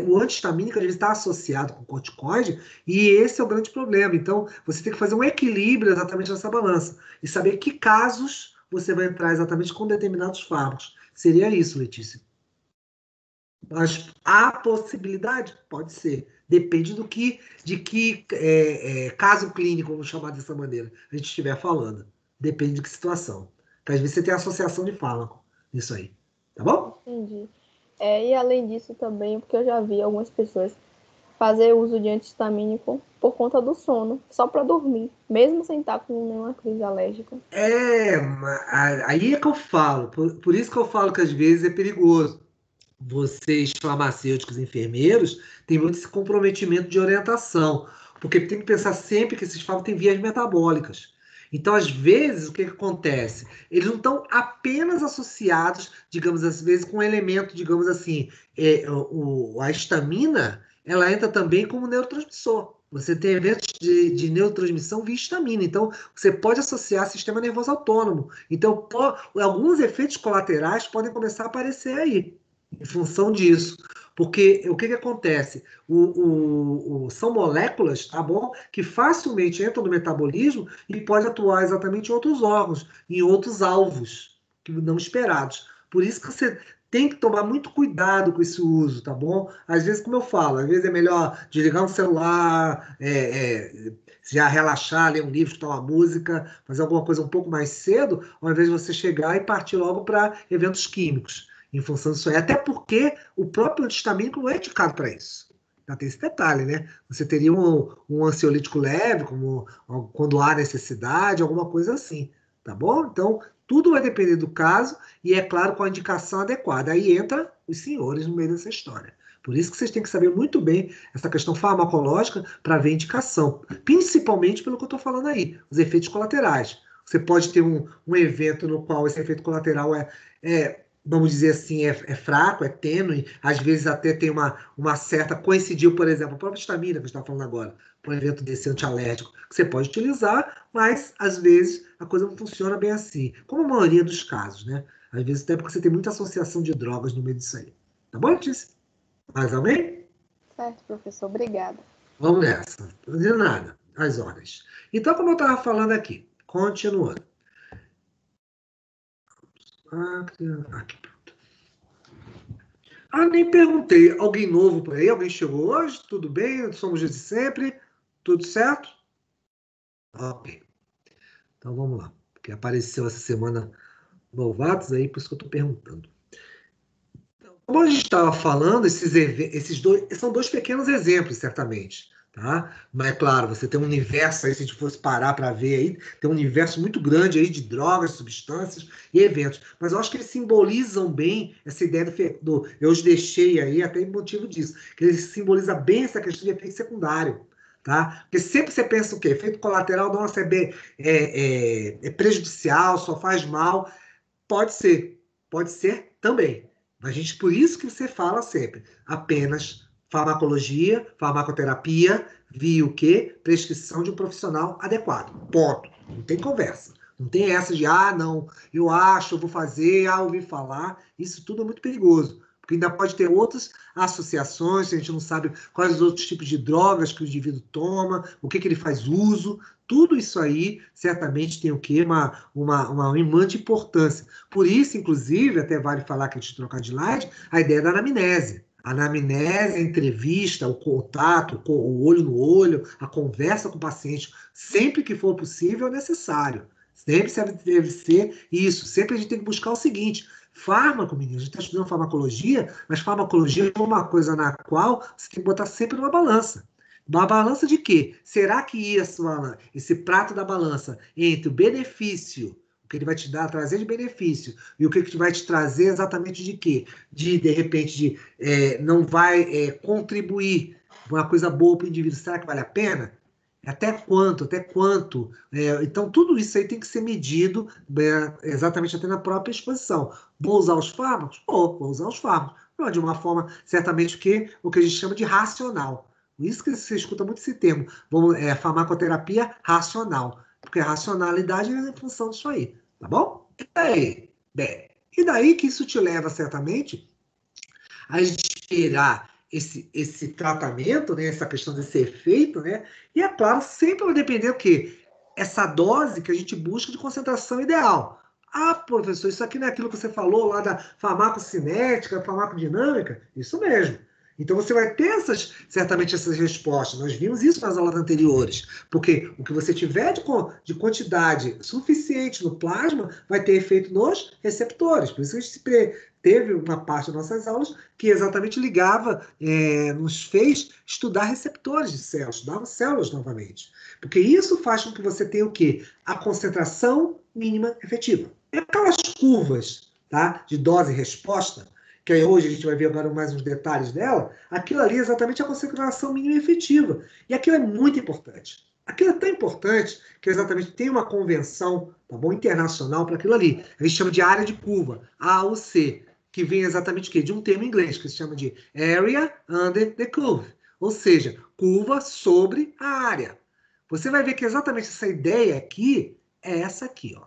o antihistamínico às vezes está associado com corticoide, e esse é o grande problema. Então, você tem que fazer um equilíbrio exatamente nessa balança. E saber que casos você vai entrar exatamente com determinados fármacos. Seria isso, Letícia. Mas há possibilidade? Pode ser. Depende de que caso clínico, vamos chamar dessa maneira, a gente estiver falando. Depende de que situação. Porque às vezes você tem associação de fármaco nisso aí. Tá bom? Entendi. E além disso também, porque eu já vi algumas pessoas fazer uso de antihistamínico por conta do sono, só para dormir, mesmo sem estar com nenhuma crise alérgica. Aí é que eu falo. Por isso que eu falo que às vezes é perigoso. Vocês, farmacêuticos, enfermeiros, têm muito esse comprometimento de orientação, porque tem que pensar sempre que esses fármacos têm vias metabólicas. Então, às vezes, o que acontece? Eles não estão apenas associados, digamos, às vezes, com um elemento, digamos assim, a histamina, ela entra também como neurotransmissor. Você tem eventos de neurotransmissão via histamina. Então, você pode associar sistema nervoso autônomo. Então, alguns efeitos colaterais podem começar a aparecer aí em função disso. Porque o que acontece? São moléculas, tá bom? Que facilmente entram no metabolismo e pode atuar exatamente em outros órgãos, em outros alvos. não esperados. Por isso que você tem que tomar muito cuidado com esse uso, tá bom? Às vezes, como eu falo, às vezes é melhor desligar um celular, já relaxar, ler um livro, escutar uma música, fazer alguma coisa um pouco mais cedo, ao invés de você chegar e partir logo para eventos químicos, em função disso aí. Até porque o próprio antihistamínico não é indicado para isso. Já tem esse detalhe, né? Você teria um ansiolítico leve, como quando há necessidade, alguma coisa assim, tá bom? Então, tudo vai depender do caso e, é claro, com a indicação adequada. Aí entra os senhores no meio dessa história. Por isso que vocês têm que saber muito bem essa questão farmacológica para ver indicação. Principalmente pelo que eu estou falando aí, os efeitos colaterais. Você pode ter um evento no qual esse efeito colateral vamos dizer assim, é fraco, é tênue, às vezes até tem uma certa, coincidiu, por exemplo, a própria histamina que a gente está falando agora, por um evento desse antialérgico, que você pode utilizar, mas às vezes a coisa não funciona bem assim, como a maioria dos casos, né? Às vezes até porque você tem muita associação de drogas no meio disso aí. Tá bom, Letícia? Mais alguém? Certo, professor. Obrigada. Vamos nessa. Não digo nada. As ordens. Então, como eu estava falando aqui, continuando. Aqui. Nem perguntei. Alguém novo por aí? Alguém chegou hoje? Tudo bem? Somos de sempre? Tudo certo? Ok. Então vamos lá. Porque apareceu essa semana novatos aí, por isso que eu estou perguntando. Como a gente estava falando, esses dois são dois pequenos exemplos, certamente. Tá? Mas é claro, você tem um universo aí, se a gente fosse parar para ver aí, tem um universo muito grande aí de drogas, substâncias e eventos. Mas eu acho que eles simbolizam bem essa ideia eu os deixei aí até em motivo disso, que ele simboliza bem essa questão de efeito secundário. Tá? Porque sempre você pensa o quê? Efeito colateral, nossa, é prejudicial, só faz mal. Pode ser também. Por isso que você fala sempre, apenas farmacologia, farmacoterapia, via o quê? Prescrição de um profissional adequado. Ponto. Não tem conversa. Não tem essa de, não, eu acho, eu vou fazer, ouvi falar. Isso tudo é muito perigoso. Porque ainda pode ter outras associações, a gente não sabe quais os outros tipos de drogas que o indivíduo toma, o que ele faz uso. Tudo isso aí, certamente, tem o quê? Uma imã de importância. Por isso, inclusive, até vale falar que a gente trocar de slide, a ideia da anamnese. A anamnese, a entrevista, o contato, o olho no olho, a conversa com o paciente, sempre que for possível, é necessário. Sempre deve ser isso. Sempre a gente tem que buscar o seguinte: fármaco, menino, a gente está estudando farmacologia, mas farmacologia é uma coisa na qual você tem que botar sempre numa balança. Uma balança de quê? Será que esse prato da balança entre o benefício, o que ele vai te dar, trazer de benefício, e o que ele vai te trazer exatamente de quê? De repente, não vai contribuir com uma coisa boa para o indivíduo, será que vale a pena? Até quanto? Então, tudo isso aí tem que ser medido exatamente até na própria exposição. Vou usar os fármacos? Vou usar os fármacos. Não, de uma forma, certamente, o que a gente chama de racional. Por isso que você escuta muito esse termo. Farmacoterapia racional. Porque a racionalidade é em função disso aí. Tá bom? E daí que isso te leva, certamente, a esperar esse tratamento, né, essa questão desse efeito, né? E é claro, sempre vai depender do quê? Essa dose que a gente busca de concentração ideal. Professor, isso aqui não é aquilo que você falou lá da farmacocinética, farmacodinâmica? Isso mesmo. Então você vai ter certamente essas respostas. Nós vimos isso nas aulas anteriores. Porque o que você tiver de quantidade suficiente no plasma vai ter efeito nos receptores. Por isso que a gente teve uma parte das nossas aulas que exatamente nos fez estudar receptores de células, estudar células novamente. Porque isso faz com que você tenha o quê? A concentração mínima efetiva. É aquelas curvas, tá, de dose e resposta, que aí hoje a gente vai ver agora mais uns detalhes dela, aquilo ali é exatamente a concentração mínima efetiva. E aquilo é muito importante. Aquilo é tão importante que exatamente tem uma convenção, tá bom, internacional para aquilo ali. A gente chama de área de curva, AUC, que vem exatamente de um termo em inglês, que se chama de Area Under the Curve, ou seja, curva sobre a área. Você vai ver que exatamente essa ideia aqui é essa aqui, ó.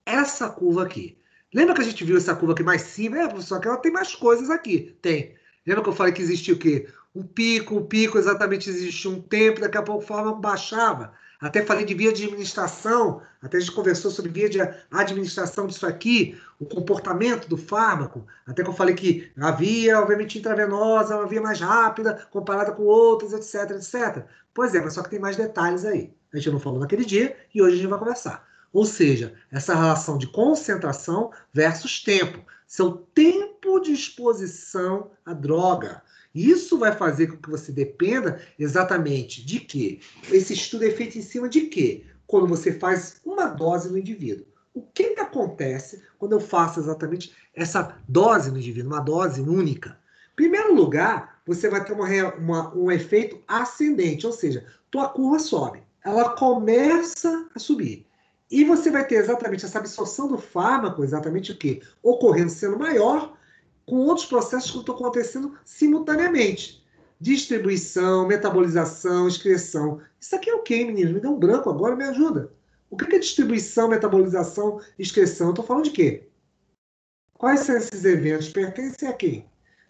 Essa curva aqui. Lembra que a gente viu essa curva aqui mais simples? Só que ela tem mais coisas aqui. Tem. Lembra que eu falei que existia o quê? O pico exatamente existia um tempo, daqui a pouco o fármaco baixava. Até falei de via de administração, até a gente conversou sobre via de administração disso aqui, o comportamento do fármaco, até que eu falei que a via, obviamente, intravenosa, é uma via mais rápida, comparada com outras, etc, etc. Pois é, mas só que tem mais detalhes aí. A gente não falou naquele dia e hoje a gente vai conversar. Ou seja, essa relação de concentração versus tempo. Seu tempo de exposição à droga. Isso vai fazer com que você dependa exatamente de quê? Esse estudo é feito em cima de quê? Quando você faz uma dose no indivíduo. O que acontece quando eu faço exatamente essa dose no indivíduo, uma dose única? Em primeiro lugar, você vai ter um efeito ascendente, ou seja, tua curva sobe. Ela começa a subir. E você vai ter exatamente essa absorção do fármaco, exatamente o quê? Ocorrendo sendo maior, com outros processos que estão acontecendo simultaneamente. Distribuição, metabolização, excreção. Isso aqui é o quê, menino? Me dá um branco agora, me ajuda. O que é distribuição, metabolização, excreção? Eu estou falando de quê? Quais são esses eventos? Pertencem a quem?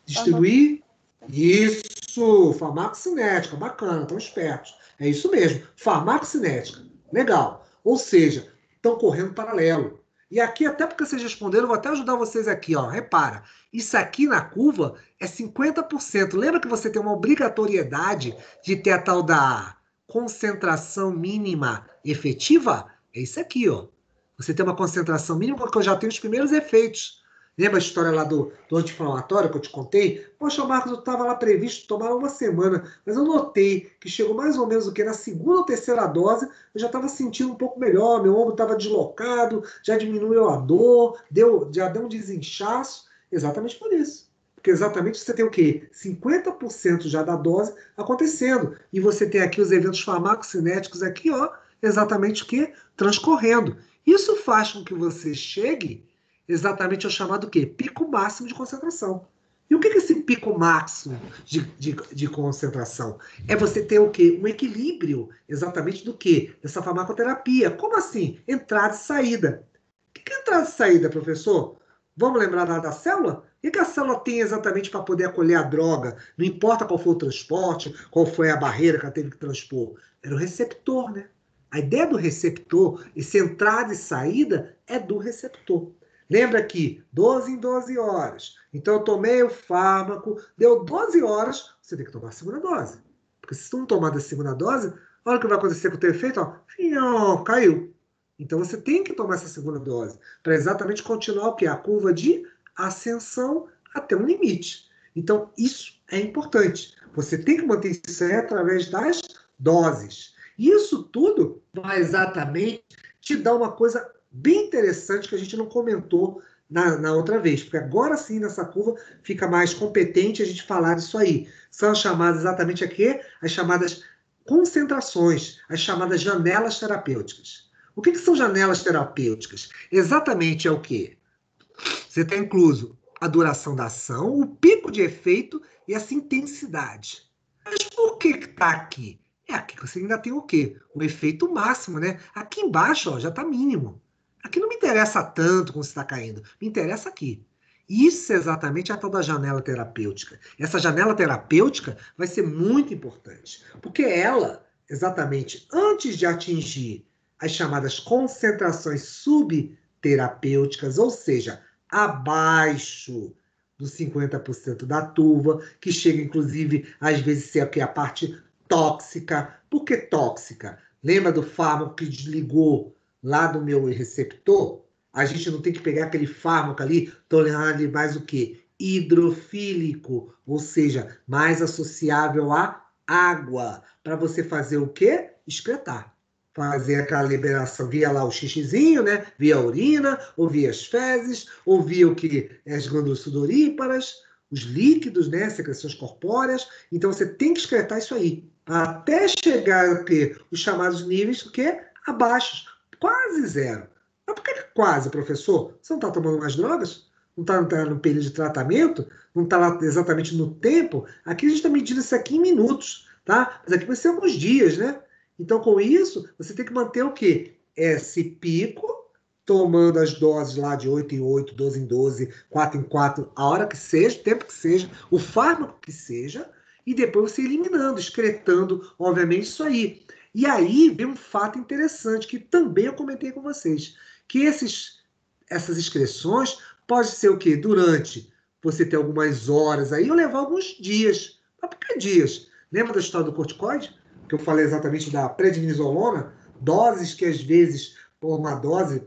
Distribuir? Isso, farmacocinética, bacana, estão espertos. É isso mesmo, farmacocinética, legal. Ou seja, estão correndo paralelo. E aqui, até porque vocês responderam, eu vou até ajudar vocês aqui, ó. Repara, isso aqui na curva é 50%. Lembra que você tem uma obrigatoriedade de ter a tal da concentração mínima efetiva? É isso aqui, ó. Você tem uma concentração mínima porque eu já tenho os primeiros efeitos. Lembra a história lá do anti-inflamatório que eu te contei? Poxa, Marcos, eu estava lá previsto tomar uma semana, mas eu notei que chegou mais ou menos o que na segunda ou terceira dose, eu já estava sentindo um pouco melhor, meu ombro estava deslocado, já diminuiu a dor, já deu um desinchaço, exatamente por isso. Porque exatamente você tem o quê? 50% já da dose acontecendo. E você tem aqui os eventos farmacocinéticos aqui, ó, exatamente o quê? Transcorrendo. Isso faz com que você chegue exatamente ao chamado quê? Pico máximo de concentração. E o que é esse pico máximo de concentração? É você ter o quê? Um equilíbrio exatamente do quê? Dessa farmacoterapia. Como assim? Entrada e saída. O que é entrada e saída, professor? Vamos lembrar da célula? O que a célula tem exatamente para poder acolher a droga? Não importa qual foi o transporte, qual foi a barreira que ela teve que transpor. Era o receptor, né? A ideia do receptor, esse entrada e saída, é do receptor. Lembra que 12 em 12 horas. Então, eu tomei o fármaco, deu 12 horas, você tem que tomar a segunda dose. Porque se você não tomar a segunda dose, olha o que vai acontecer com o teu efeito, ó, caiu. Então, você tem que tomar essa segunda dose para exatamente continuar o quê? A curva de ascensão até um limite. Então, isso é importante. Você tem que manter isso aí através das doses. E isso tudo vai exatamente te dar uma coisa bem interessante que a gente não comentou na outra vez, porque agora sim, nessa curva, fica mais competente a gente falar disso aí. São as chamadas exatamente aqui, as chamadas concentrações, as chamadas janelas terapêuticas. O que são janelas terapêuticas? Exatamente é o quê? Você tem incluso a duração da ação, o pico de efeito e essa intensidade. Mas por que está aqui? É aqui que você ainda tem o quê? O efeito máximo, né? Aqui embaixo, ó, já está mínimo. Aqui não me interessa tanto como você está caindo. Me interessa aqui. Isso é exatamente a tal da janela terapêutica. Essa janela terapêutica vai ser muito importante. Porque ela, exatamente, antes de atingir as chamadas concentrações subterapêuticas, ou seja, abaixo dos 50% da turva, que chega, inclusive, às vezes, ser a parte tóxica. Por que tóxica? Lembra do fármaco que desligou lá do meu receptor? A gente não tem que pegar aquele fármaco ali, tornar ele mais o quê? Hidrofílico, ou seja, mais associável à água, para você fazer o quê? Excretar. Fazer aquela liberação via lá o xixizinho, né? Via a urina, ou via as fezes, ou via o que? As glândulas sudoríparas, os líquidos, né? Secreções corpóreas. Então você tem que excretar isso aí. Até chegar o quê? Os chamados níveis, o quê? Abaixo, quase zero. Mas por que quase, professor? Você não está tomando mais drogas? Não está no período de tratamento? Não está lá exatamente no tempo? Aqui a gente está medindo isso aqui em minutos, tá? Mas aqui vai ser alguns dias, né? Então, com isso, você tem que manter o quê? Esse pico, tomando as doses lá de 8 em 8, 12 em 12, 4 em 4, a hora que seja, o tempo que seja, o fármaco que seja, e depois você eliminando, excretando, obviamente, isso aí. E aí vem um fato interessante, que também eu comentei com vocês, que essas excreções pode ser o quê? Durante você ter algumas horas aí, ou levar alguns dias. Mas por que dias? Lembra da história do corticoide? Que eu falei exatamente da prednisolona? Doses que às vezes, por uma dose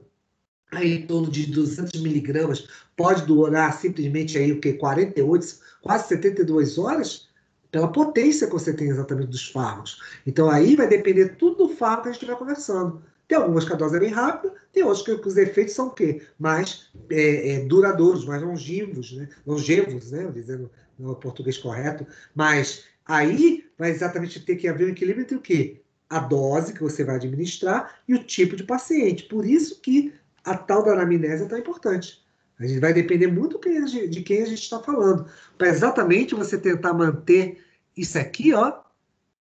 aí em torno de 200 miligramas, pode durar simplesmente aí o quê? 48, quase 72 horas? Pela potência que você tem exatamente dos fármacos. Então aí vai depender tudo do fármaco que a gente estiver conversando. Tem algumas que a dose é bem rápida, tem outros que os efeitos são o quê? Mais duradouros, mais longevos, né? Longevos, né? Dizendo no português correto. Mas aí vai exatamente ter que haver um equilíbrio entre o quê? A dose que você vai administrar e o tipo de paciente. Por isso que a tal da anamnese é tão importante. A gente vai depender muito de quem a gente está falando. Para exatamente você tentar manter isso aqui, ó,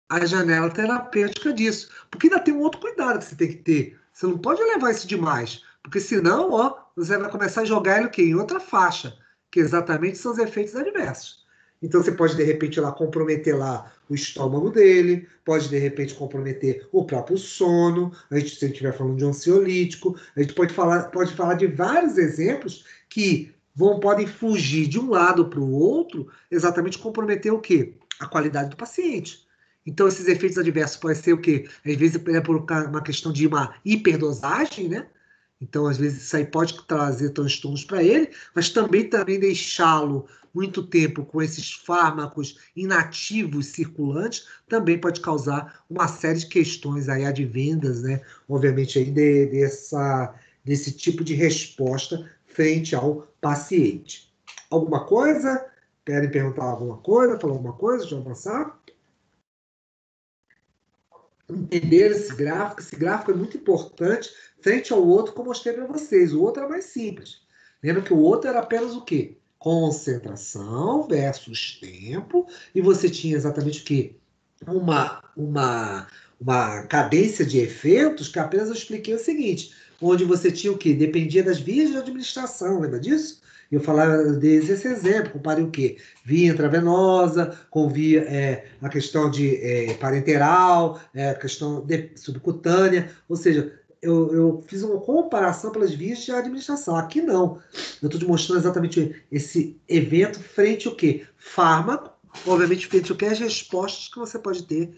a janela terapêutica disso. Porque ainda tem um outro cuidado que você tem que ter. Você não pode levar isso demais. Porque senão, ó, você vai começar a jogar ele o quê? Em outra faixa, que exatamente são os efeitos adversos. Então você pode, de repente, lá comprometer lá o estômago dele, pode, de repente, comprometer o próprio sono, a gente, se a gente estiver falando de um ansiolítico, a gente pode falar de vários exemplos que podem fugir de um lado para o outro, exatamente comprometer o quê? A qualidade do paciente. Então, esses efeitos adversos podem ser o quê? Às vezes é por uma questão de uma hiperdosagem, né? Então, às vezes, isso aí pode trazer transtornos para ele, mas também deixá-lo muito tempo com esses fármacos inativos circulantes também pode causar uma série de questões aí advindas, né? Obviamente, aí desse tipo de resposta frente ao paciente. Alguma coisa? Querem perguntar alguma coisa? Falar alguma coisa? Deixa eu avançar. Entender esse gráfico é muito importante frente ao outro que eu mostrei para vocês. O outro era mais simples. Lembra que o outro era apenas o quê? Concentração versus tempo, e você tinha exatamente o quê? Uma cadência de efeitos que apenas eu expliquei o seguinte, onde você tinha o quê? Dependia das vias de administração, lembra disso? Eu falava desse exemplo, comparei o quê? Via intravenosa, com via, a questão de parenteral, a questão subcutânea, ou seja, eu fiz uma comparação pelas vias de administração. Aqui não. Eu estou te mostrando exatamente esse evento frente ao quê? Fármaco, obviamente frente ao que? As respostas que você pode ter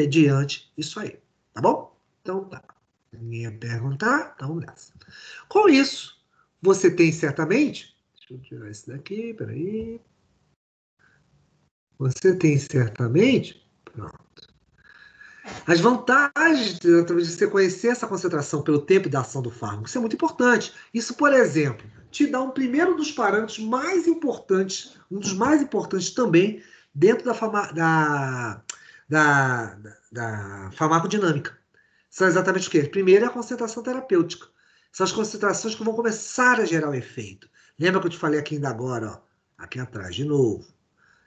diante disso aí. Tá bom? Então tá. Ninguém ia perguntar? Então vamos nessa. Com isso, você tem certamente... Deixa eu tirar esse daqui, peraí. Você tem certamente... Pronto. As vantagens de você conhecer essa concentração pelo tempo da ação do fármaco, isso é muito importante. Isso, por exemplo, te dá um primeiro dos parâmetros mais importantes, um dos mais importantes também, dentro da farmacodinâmica. São exatamente o quê? Primeiro é a concentração terapêutica. São as concentrações que vão começar a gerar o efeito. Lembra que eu te falei aqui ainda agora, ó, aqui atrás, de novo.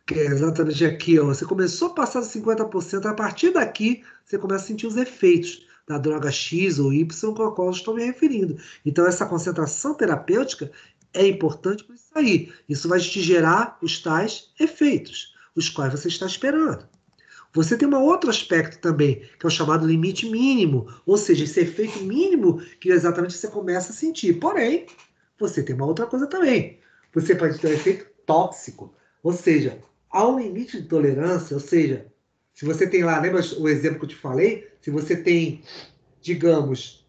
Que é exatamente aqui, ó, você começou a passar dos 50%, a partir daqui você começa a sentir os efeitos da droga X ou Y com a qual eu estou me referindo. Então, essa concentração terapêutica é importante para isso aí. Isso vai te gerar os tais efeitos, os quais você está esperando. Você tem um outro aspecto também, que é o chamado limite mínimo, ou seja, esse efeito mínimo que exatamente você começa a sentir. Porém, você tem uma outra coisa também. Você pode ter um efeito tóxico, ou seja, há um limite de tolerância, ou seja, se você tem lá, lembra o exemplo que eu te falei? Se você tem, digamos,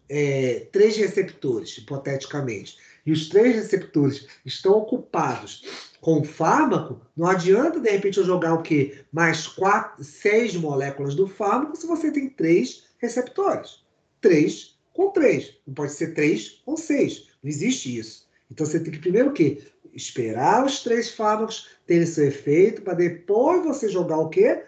3 receptores, hipoteticamente, e os 3 receptores estão ocupados com o fármaco, não adianta, de repente, eu jogar o quê? Mais 6 moléculas do fármaco se você tem 3 receptores. 3 com 3. Não pode ser 3 com 6. Não existe isso. Então, você tem que primeiro o quê? Esperar os 3 fármacos terem seu efeito, para depois você jogar o quê?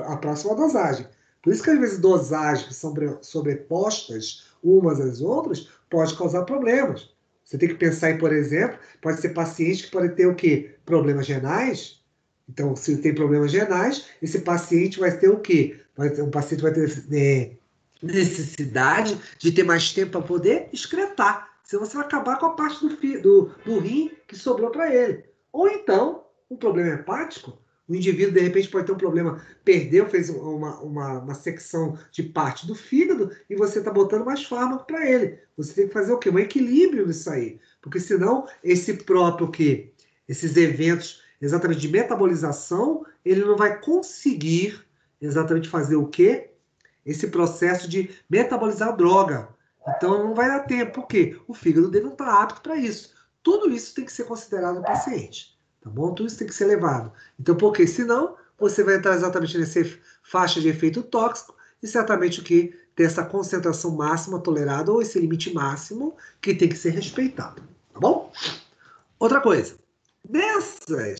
A próxima dosagem. Por isso que, às vezes, dosagens que são sobrepostas umas às outras pode causar problemas. Você tem que pensar em, por exemplo, pode ser paciente que pode ter o quê? Problemas renais. Então, se tem problemas renais, esse paciente vai ter o quê? Um paciente vai ter necessidade de ter mais tempo para poder excretar. Senão você vai acabar com a parte do rim que sobrou para ele. Ou então, um problema hepático O indivíduo, de repente, pode ter um problema, perdeu, fez uma secção de parte do fígado e você está botando mais fármaco para ele. Você tem que fazer o quê? Um equilíbrio nisso aí. Porque senão, esses eventos exatamente de metabolização, ele não vai conseguir exatamente fazer o quê? Esse processo de metabolizar a droga. Então, não vai dar tempo. Por quê? O fígado dele não está apto para isso. Tudo isso tem que ser considerado no paciente. Tá bom? Tudo isso tem que ser levado. Então, porque senão você vai entrar exatamente nessa faixa de efeito tóxico e certamente o que tem essa concentração máxima tolerada ou esse limite máximo que tem que ser respeitado. Tá bom? Outra coisa. Nessas,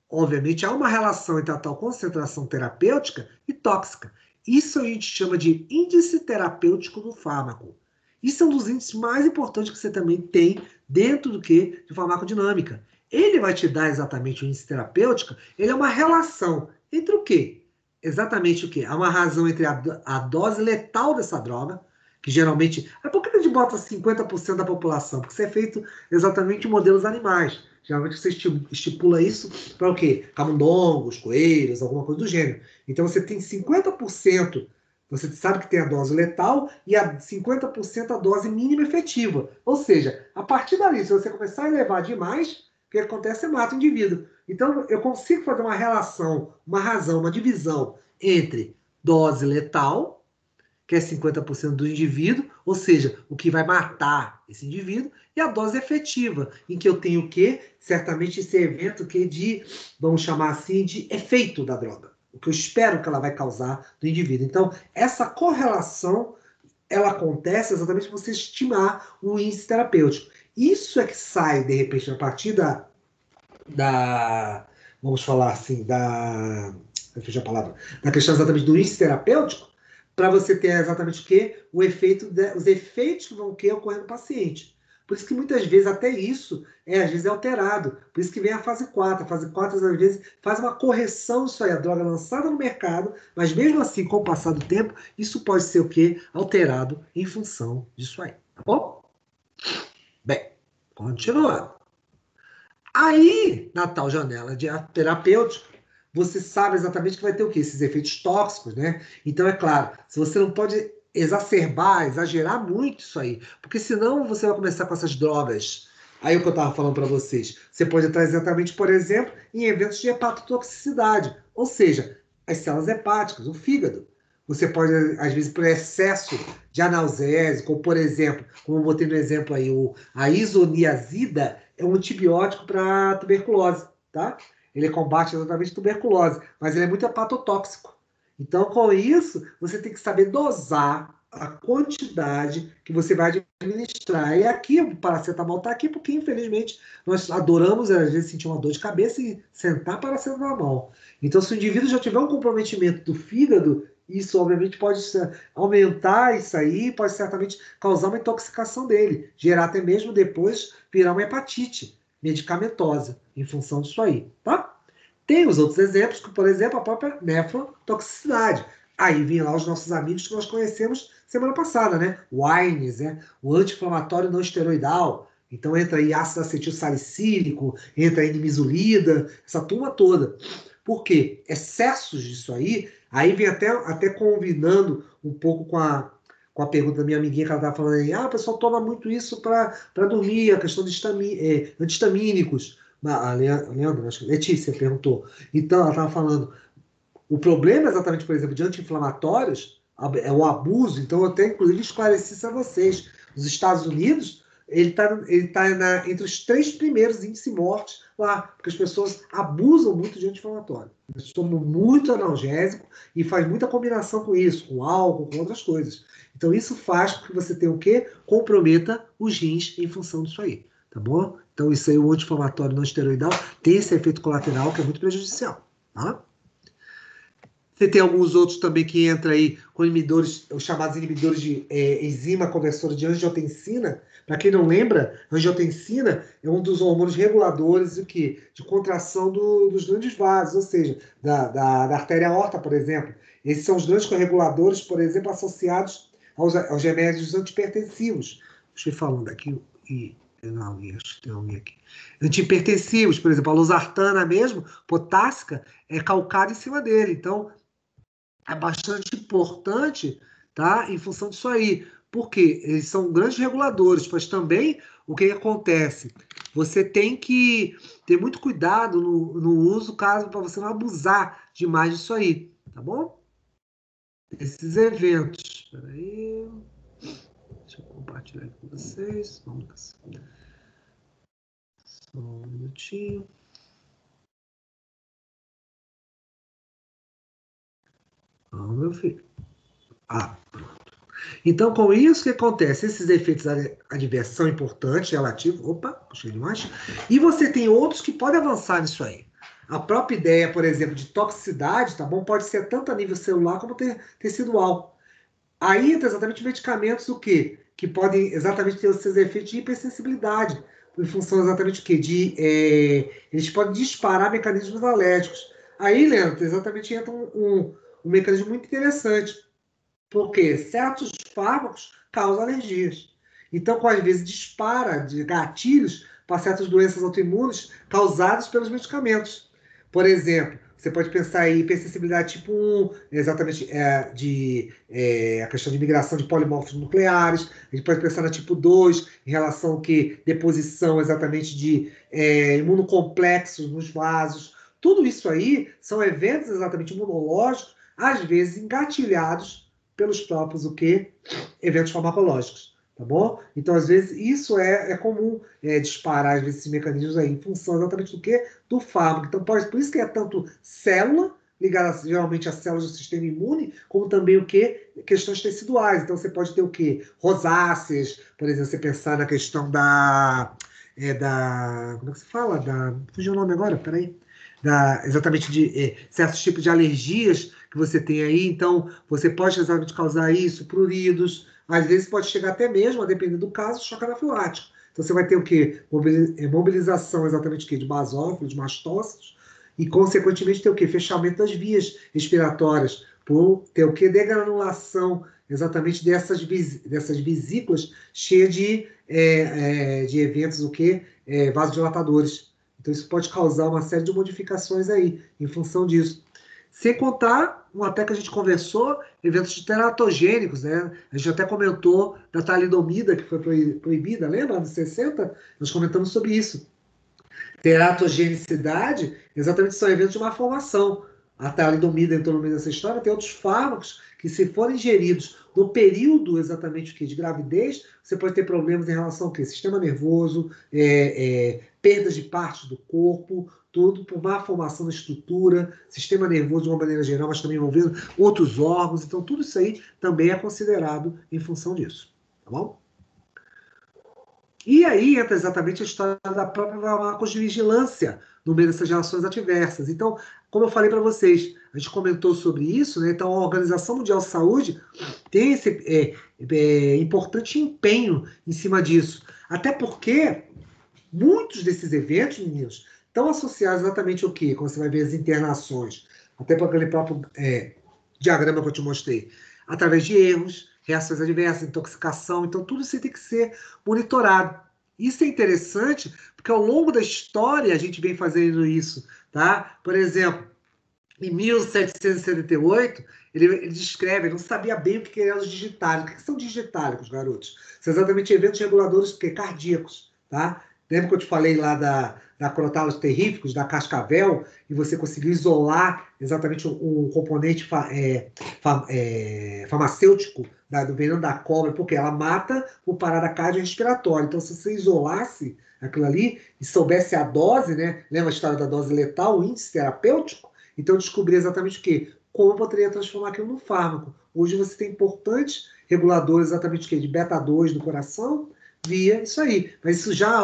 obviamente, há uma relação entre a tal concentração terapêutica e tóxica. Isso a gente chama de índice terapêutico do fármaco. Isso é um dos índices mais importantes que você também tem dentro do que de farmacodinâmica. Ele vai te dar exatamente o índice terapêutico, ele é uma relação entre o quê? Exatamente o quê? Há uma razão entre a dose letal dessa droga, que geralmente... Por que a gente bota 50% da população? Porque isso é feito exatamente em modelos animais. Geralmente você estipula isso para o quê? Camundongos, coelhos, alguma coisa do gênero. Então você tem 50%, você sabe que tem a dose letal e a 50% a dose mínima efetiva. Ou seja, a partir dali, se você começar a elevar demais, o que acontece é mata o indivíduo. Então eu consigo fazer uma relação, uma razão, uma divisão entre dose letal, que é 50% do indivíduo, ou seja, o que vai matar esse indivíduo, e a dose efetiva, em que eu tenho o quê? Certamente esse evento que de, vamos chamar assim, de efeito da droga. O que eu espero que ela vai causar no indivíduo. Então, essa correlação, ela acontece exatamente para você estimar o índice terapêutico. Isso é que sai, de repente, a partir vamos falar assim, a palavra, da questão exatamente do índice terapêutico, para você ter exatamente o quê? Os efeitos que vão ocorrer no paciente. Por isso que muitas vezes até isso às vezes é alterado. Por isso que vem a fase 4. A fase 4 às vezes faz uma correção disso aí, a droga lançada no mercado, mas mesmo assim, com o passar do tempo, isso pode ser o quê? Alterado em função disso aí. Tá bom? Bem, continuando. Aí, na tal janela de terapêutica, você sabe exatamente que vai ter o quê? Esses efeitos tóxicos, né? Então, é claro, se você não pode exacerbar, exagerar muito isso aí, porque senão você vai começar com essas drogas. Aí o que eu estava falando para vocês, você pode entrar exatamente, por exemplo, em eventos de hepatotoxicidade, ou seja, as células hepáticas, o fígado. Você pode, às vezes, por excesso de analgésico, ou, por exemplo, como eu botei no exemplo aí, a isoniazida é um antibiótico para tuberculose, tá? Ele combate exatamente tuberculose, mas ele é muito hepatotóxico. Então, com isso, você tem que saber dosar a quantidade que você vai administrar. E aqui, o paracetamol está aqui porque, infelizmente, nós adoramos, às vezes, sentir uma dor de cabeça e sentar paracetamol. Então, se o indivíduo já tiver um comprometimento do fígado, isso, obviamente, pode aumentar isso aí, pode certamente causar uma intoxicação dele, gerar até mesmo depois virar uma hepatite medicamentosa em função disso aí, tá? Tem os outros exemplos, que, por exemplo, a própria nefrotoxicidade. Aí vem lá os nossos amigos que nós conhecemos semana passada, né? O Wines, né? O anti-inflamatório não esteroidal. Então entra aí ácido acetil salicílico, entra aí nimesulida, essa turma toda. Por quê? Excessos disso aí vem até combinando um pouco com a pergunta da minha amiguinha que ela estava falando aí, o pessoal toma muito isso para dormir, a questão de antihistamínicos. A Leandro, acho que Letícia perguntou. Então, ela estava falando, o problema exatamente, por exemplo, de anti-inflamatórios é o abuso. Então, eu até, inclusive, esclareci isso a vocês. Nos Estados Unidos, ele tá entre os 3 primeiros índices de morte lá, porque as pessoas abusam muito de anti-inflamatório. Eles tomam muito analgésico e faz muita combinação com isso, com álcool, com outras coisas. Então, isso faz com que você tenha o quê? Comprometa os rins em função disso aí. Tá bom? Então, isso aí, o anti-inflamatório não esteroidal, tem esse efeito colateral que é muito prejudicial. Tá? Você tem alguns outros também que entram aí com inibidores, os chamados inibidores de enzima conversora de angiotensina. Para quem não lembra, angiotensina é um dos hormônios reguladores de contração dos grandes vasos, ou seja, da artéria aorta, por exemplo. Esses são os grandes reguladores, por exemplo, associados aos remédios antipertensivos. Deixa eu ir falando aqui e Não, acho que tem alguém aqui. Antihipertensivos, por exemplo, a losartana mesmo, potássica, é calcada em cima dele. Então, é bastante importante, tá? Em função disso aí. Por quê? Eles são grandes reguladores, mas também o que acontece? Você tem que ter muito cuidado no uso, caso para você não abusar demais disso aí, tá bom? Esses eventos. Espera aí. Deixa eu compartilhar com vocês. Vamos lá. Só um minutinho. Não, meu filho. Pronto. Então, com isso, o que acontece? Esses efeitos adversos são importantes, relativos. Opa, puxei demais. E você tem outros que podem avançar nisso aí. A própria ideia, por exemplo, de toxicidade, tá bom? Pode ser tanto a nível celular como tecidual. Aí entra exatamente medicamentos o quê? Que podem exatamente ter os seus efeitos de hipersensibilidade, em função exatamente o quê? Eles podem disparar mecanismos alérgicos. Aí, Leandro, exatamente entra um mecanismo muito interessante, porque certos fármacos causam alergias. Então, às vezes, dispara de gatilhos para certas doenças autoimunes causadas pelos medicamentos. Por exemplo, você pode pensar em hipersensibilidade tipo 1, exatamente a questão de migração de polimorfos nucleares. A gente pode pensar na tipo 2, em relação ao que deposição exatamente de imunocomplexos nos vasos. Tudo isso aí são eventos exatamente imunológicos, às vezes engatilhados pelos próprios eventos farmacológicos, tá bom? Então, às vezes, isso é comum disparar, às vezes, esses mecanismos aí, em função exatamente do quê? Do fármaco. Então, por isso que é tanto célula, ligada geralmente às células do sistema imune, como também o quê? Questões teciduais. Então, você pode ter o quê? Rosáceas, por exemplo, você pensar na questão como é que se fala? Fugiu o nome agora? Peraí. Exatamente de certos tipos de alergias que você tem aí, então você pode exatamente causar isso, pruridos, às vezes pode chegar até mesmo, a depender do caso, choque anafilático. Então você vai ter o quê? Mobilização exatamente o quê? De basófilos, mastócitos, e consequentemente ter o quê? Fechamento das vias respiratórias, por ter o quê? Degranulação exatamente dessas vesículas cheias de eventos o quê? Vasodilatadores. Então, isso pode causar uma série de modificações aí, em função disso. Sem contar, até que a gente conversou, eventos teratogênicos, né? A gente até comentou da talidomida, que foi proibida, lembra? Nos 60, nós comentamos sobre isso. Teratogenicidade, exatamente são eventos de má formação. A talidomida entrou no meio dessa história, tem outros fármacos que, se forem ingeridos no período exatamente de gravidez, você pode ter problemas em relação ao quê? Sistema nervoso, perdas de partes do corpo, tudo por má formação da estrutura, sistema nervoso de uma maneira geral, mas também envolvendo outros órgãos. Então, tudo isso aí também é considerado em função disso. Tá bom? E aí entra exatamente a história da própria farmacovigilância no meio dessas reações adversas. Então, como eu falei para vocês, a gente comentou sobre isso, né? Então a Organização Mundial de Saúde tem esse importante empenho em cima disso. Até porque muitos desses eventos, meninos, estão associados exatamente ao quê? Quando você vai ver as internações, até para aquele próprio diagrama que eu te mostrei, através de erros, reações adversas, intoxicação. Então, tudo isso tem que ser monitorado. Isso é interessante, porque ao longo da história a gente vem fazendo isso, tá? Por exemplo, em 1778, ele descreve, ele não sabia bem o que eram os digitálicos. O que são digitálicos, garotos? São exatamente eventos reguladores cardíacos, tá? Lembra que eu te falei lá da crotalos terríficos, da cascavel, e você conseguiu isolar exatamente um componente farmacêutico do veneno da cobra, porque ela mata por parada cardiorrespiratória. Então, se você isolasse aquilo ali e soubesse a dose, né? Lembra a história da dose letal, o índice terapêutico? Então, eu descobri exatamente o quê? Como eu poderia transformar aquilo num fármaco. Hoje você tem importantes reguladores exatamente o quê? De beta-2 do coração, via isso aí. Mas isso já,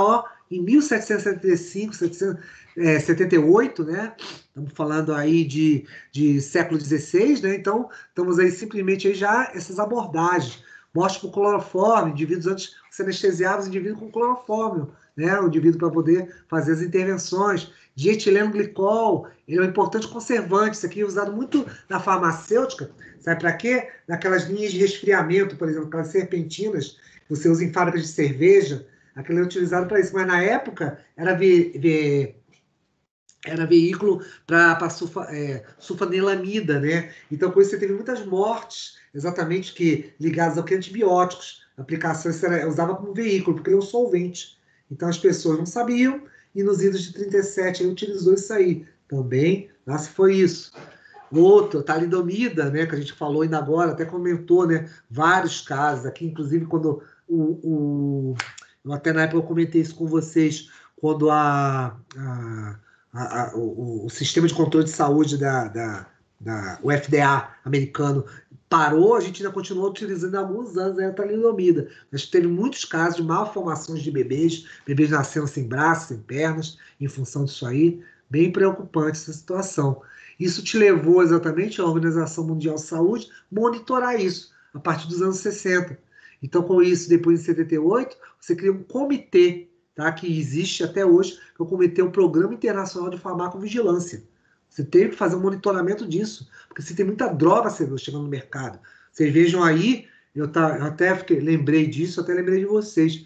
em 1775, 78, né? Estamos falando aí de século XVI, né? Então, estamos aí simplesmente aí já essas abordagens. Morte por clorofórmio, indivíduos antes de ser anestesiados, indivíduos com clorofórmio, né? O indivíduo para poder fazer as intervenções. Dietileno glicol, ele é um importante conservante, isso aqui é usado muito na farmacêutica, sabe para quê? Naquelas linhas de resfriamento, por exemplo, aquelas serpentinas, que você usa em fábricas de cerveja, aquilo é utilizado para isso. Mas na época era veículo para sulfanilamida, né? Então, com isso, você teve muitas mortes, exatamente, que ligadas ao que antibióticos. A aplicação usava como veículo, porque ele é um solvente. Então, as pessoas não sabiam, e nos idos de 37 ele utilizou isso aí. Também, lá se foi isso. Outro, talidomida, né, que a gente falou ainda agora, até comentou, né, vários casos aqui, inclusive quando eu até na época eu comentei isso com vocês, quando o sistema de controle de saúde o FDA americano parou, a gente ainda continuou utilizando há alguns anos a talidomida. Mas teve muitos casos de malformações de bebês nascendo sem braços, sem pernas, em função disso aí. Bem preocupante essa situação. Isso te levou exatamente à Organização Mundial de Saúde monitorar isso, a partir dos anos 60. Então, com isso, depois de 78, você cria um comitê, tá, que existe até hoje, que é o comitê, o Programa Internacional de Farmacovigilância. Você tem que fazer um monitoramento disso, porque você tem muita droga chegando no mercado. Vocês vejam aí, eu até lembrei disso, até lembrei de vocês,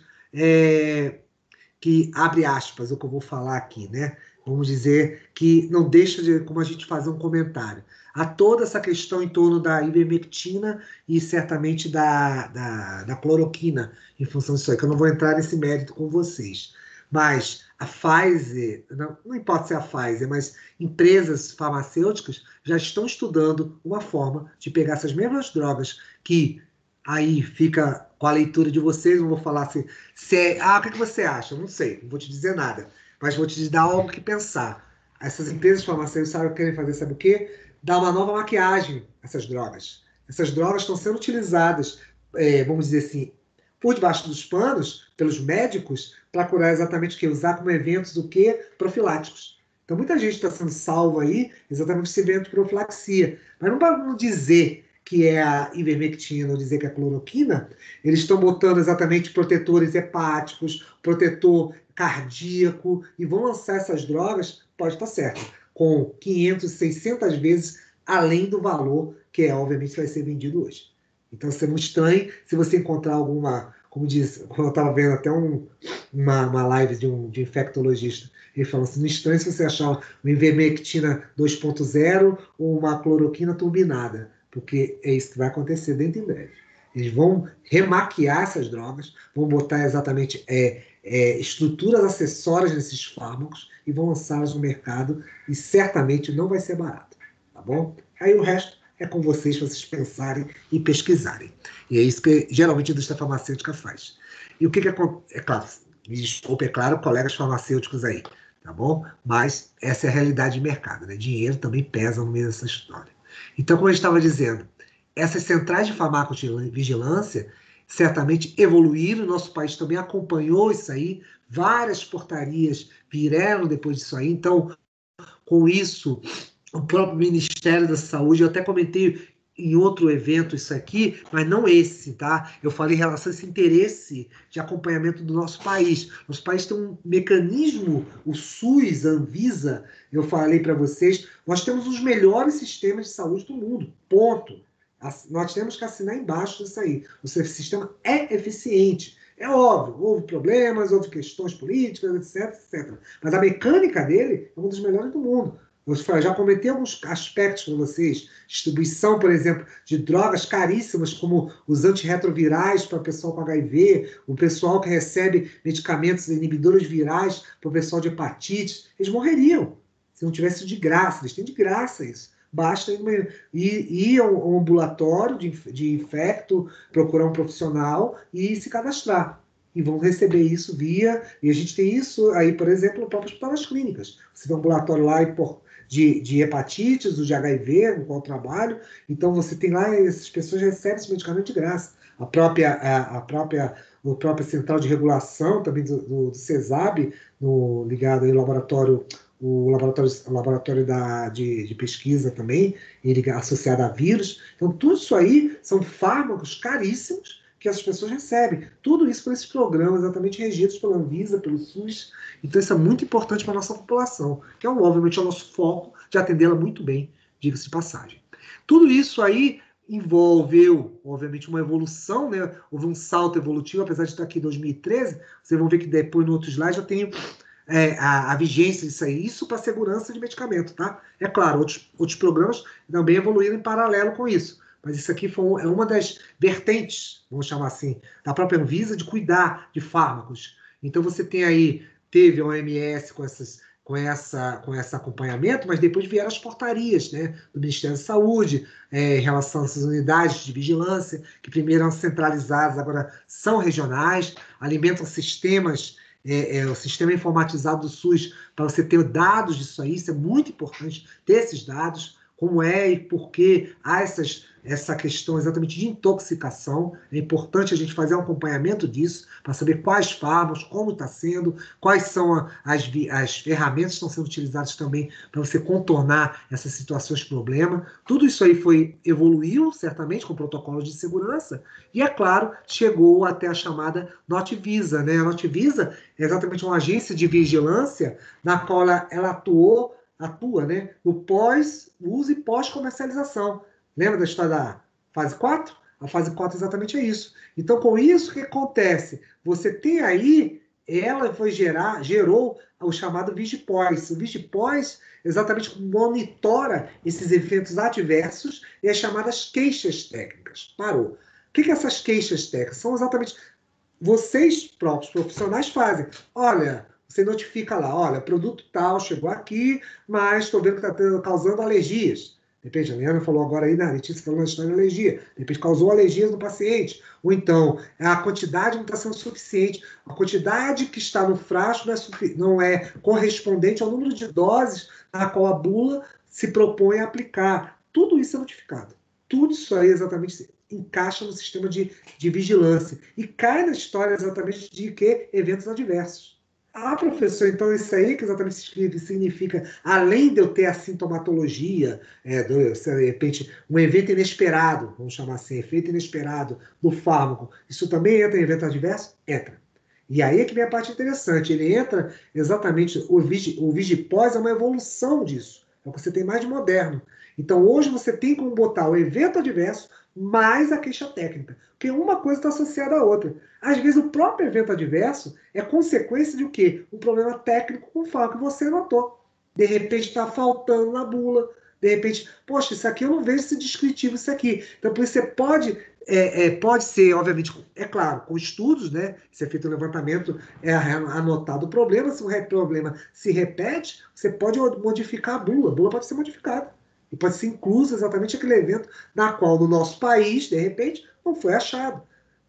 que, abre aspas, é o que eu vou falar aqui, né? Vamos dizer que não deixa de, como a gente fazer um comentário. Há toda essa questão em torno da ivermectina e certamente da cloroquina, em função disso aí, que eu não vou entrar nesse mérito com vocês. Mas a Pfizer, não importa se é a Pfizer, mas empresas farmacêuticas já estão estudando uma forma de pegar essas mesmas drogas que aí fica com a leitura de vocês, não vou falar o que você acha? Eu não sei, não vou te dizer nada, mas vou te dar algo que pensar. Essas empresas farmacêuticas querem fazer, sabe o quê? Dar uma nova maquiagem a essas drogas. Essas drogas estão sendo utilizadas, vamos dizer assim, por debaixo dos panos, pelos médicos, para curar exatamente o quê? Usar como eventos o quê? Profiláticos. Então, muita gente está sendo salva aí, exatamente esse evento de profilaxia. Mas não para não dizer que é a ivermectina ou dizer que é a cloroquina, eles estão botando exatamente protetores hepáticos, protetor cardíaco, e vão lançar essas drogas, pode estar certo, com 500, 600 vezes além do valor que obviamente vai ser vendido hoje. Então, isso é muito estranho. Se você encontrar alguma, como diz, eu estava vendo até uma live de um infectologista, ele falou assim, não estranho se você achar uma ivermectina 2.0 ou uma cloroquina turbinada, porque é isso que vai acontecer dentro em breve. Eles vão remaquiar essas drogas, vão botar exatamente estruturas acessórias nesses fármacos e vão lançá-las no mercado e certamente não vai ser barato, tá bom? Aí o resto é com vocês pensarem e pesquisarem. E é isso que geralmente a indústria farmacêutica faz. E o que acontece? É claro, me desculpe, é claro, colegas farmacêuticos aí, tá bom? Mas essa é a realidade de mercado, né? Dinheiro também pesa no meio dessa história. Então, como eu estava dizendo, essas centrais de farmacovigilância certamente evoluíram, o nosso país também acompanhou isso aí, várias portarias vieram depois disso aí, então, com isso, o próprio Ministério da Saúde, eu até comentei em outro evento isso aqui, mas não esse, tá? Eu falei em relação a esse interesse de acompanhamento do nosso país. Nosso país tem um mecanismo, o SUS, a Anvisa, eu falei para vocês, nós temos os melhores sistemas de saúde do mundo, ponto. Nós temos que assinar embaixo disso aí. O sistema é eficiente. É óbvio, houve problemas, houve questões políticas, etc, etc. Mas a mecânica dele é um dos melhores do mundo. Eu já comentei alguns aspectos para vocês. Distribuição, por exemplo, de drogas caríssimas, como os antirretrovirais para o pessoal com HIV, o pessoal que recebe medicamentos inibidores virais para o pessoal de hepatite. Eles morreriam se não tivesse de graça. Eles têm de graça isso. Basta ir ao ambulatório de infecto, procurar um profissional e se cadastrar. E vão receber isso via... E a gente tem isso aí, por exemplo, no próprio Hospital das Clínicas. Você tem um ambulatório lá de hepatites, o de HIV, no qual eu trabalho. Então, você tem lá, essas pessoas recebem esse medicamento de graça. A própria central de regulação também do CESAB, ligado aí ao laboratório, o laboratório de pesquisa também, associado a vírus. Então, tudo isso aí são fármacos caríssimos que as pessoas recebem. Tudo isso por esses programas exatamente regidos pela Anvisa, pelo SUS. Então, isso é muito importante para a nossa população, que é, obviamente, o nosso foco de atendê-la muito bem, diga-se de passagem. Tudo isso aí envolveu, obviamente, uma evolução, né? Houve um salto evolutivo, apesar de estar aqui em 2013, vocês vão ver que depois, no outro slide, eu tenho a vigência disso aí, isso para segurança de medicamento, tá? É claro, outros programas também evoluíram em paralelo com isso, mas isso aqui é uma das vertentes, vamos chamar assim, da própria Anvisa de cuidar de fármacos. Então você tem aí, teve a OMS com esse acompanhamento, mas depois vieram as portarias, né, do Ministério da Saúde, em relação a essas unidades de vigilância, que primeiro eram centralizadas, agora são regionais, alimentam sistemas, o sistema informatizado do SUS, para você ter dados disso aí, isso é muito importante, ter esses dados, como é e por que há essa questão exatamente de intoxicação. É importante a gente fazer um acompanhamento disso, para saber quais fármacos, como está sendo, quais são as ferramentas que estão sendo utilizadas também para você contornar essas situações de problema. Tudo isso aí evoluiu, certamente, com protocolos de segurança, e, é claro, chegou até a chamada Notivisa, né? A Notivisa é exatamente uma agência de vigilância na qual ela atua, né, no pós-uso e pós-comercialização. Lembra da história da fase 4? A fase 4 exatamente é isso. Então, com isso, o que acontece? Você tem aí, ela gerou o chamado Vigipós. O Vigipós exatamente monitora esses eventos adversos e as chamadas queixas técnicas. Parou. O que essas queixas técnicas? São exatamente vocês próprios profissionais fazem. Olha, você notifica lá, olha, produto tal chegou aqui, mas estou vendo que está causando alergias. De repente, a Liana falou agora aí, a Letícia falou na história de alergia. De repente, causou alergias no paciente. Ou então, a quantidade não está sendo suficiente. A quantidade que está no frasco não é correspondente ao número de doses na qual a bula se propõe a aplicar. Tudo isso é notificado. Tudo isso aí exatamente encaixa no sistema de vigilância. E cai na história exatamente de que eventos adversos. Ah, professor, então isso aí que exatamente significa, além de eu ter a sintomatologia, de repente, um evento inesperado, vamos chamar assim, efeito inesperado do fármaco, isso também entra em evento adverso? Entra. E aí é que vem a parte interessante, ele entra exatamente, o Vigipós é uma evolução disso, é o que você tem mais de moderno. Então hoje você tem como botar o evento adverso mais a queixa técnica, porque uma coisa está associada à outra. Às vezes o próprio evento adverso é consequência de o quê? Um problema técnico com o fármaco que você notou. De repente está faltando na bula, de repente, poxa, isso aqui eu não vejo esse descritivo, isso aqui. Então, por isso você pode ser, obviamente, é claro, com estudos, né? Se é feito um levantamento, é anotado o problema. Se o problema se repete, você pode modificar a bula pode ser modificada. E pode ser incluso exatamente aquele evento na qual, no nosso país, de repente, não foi achado.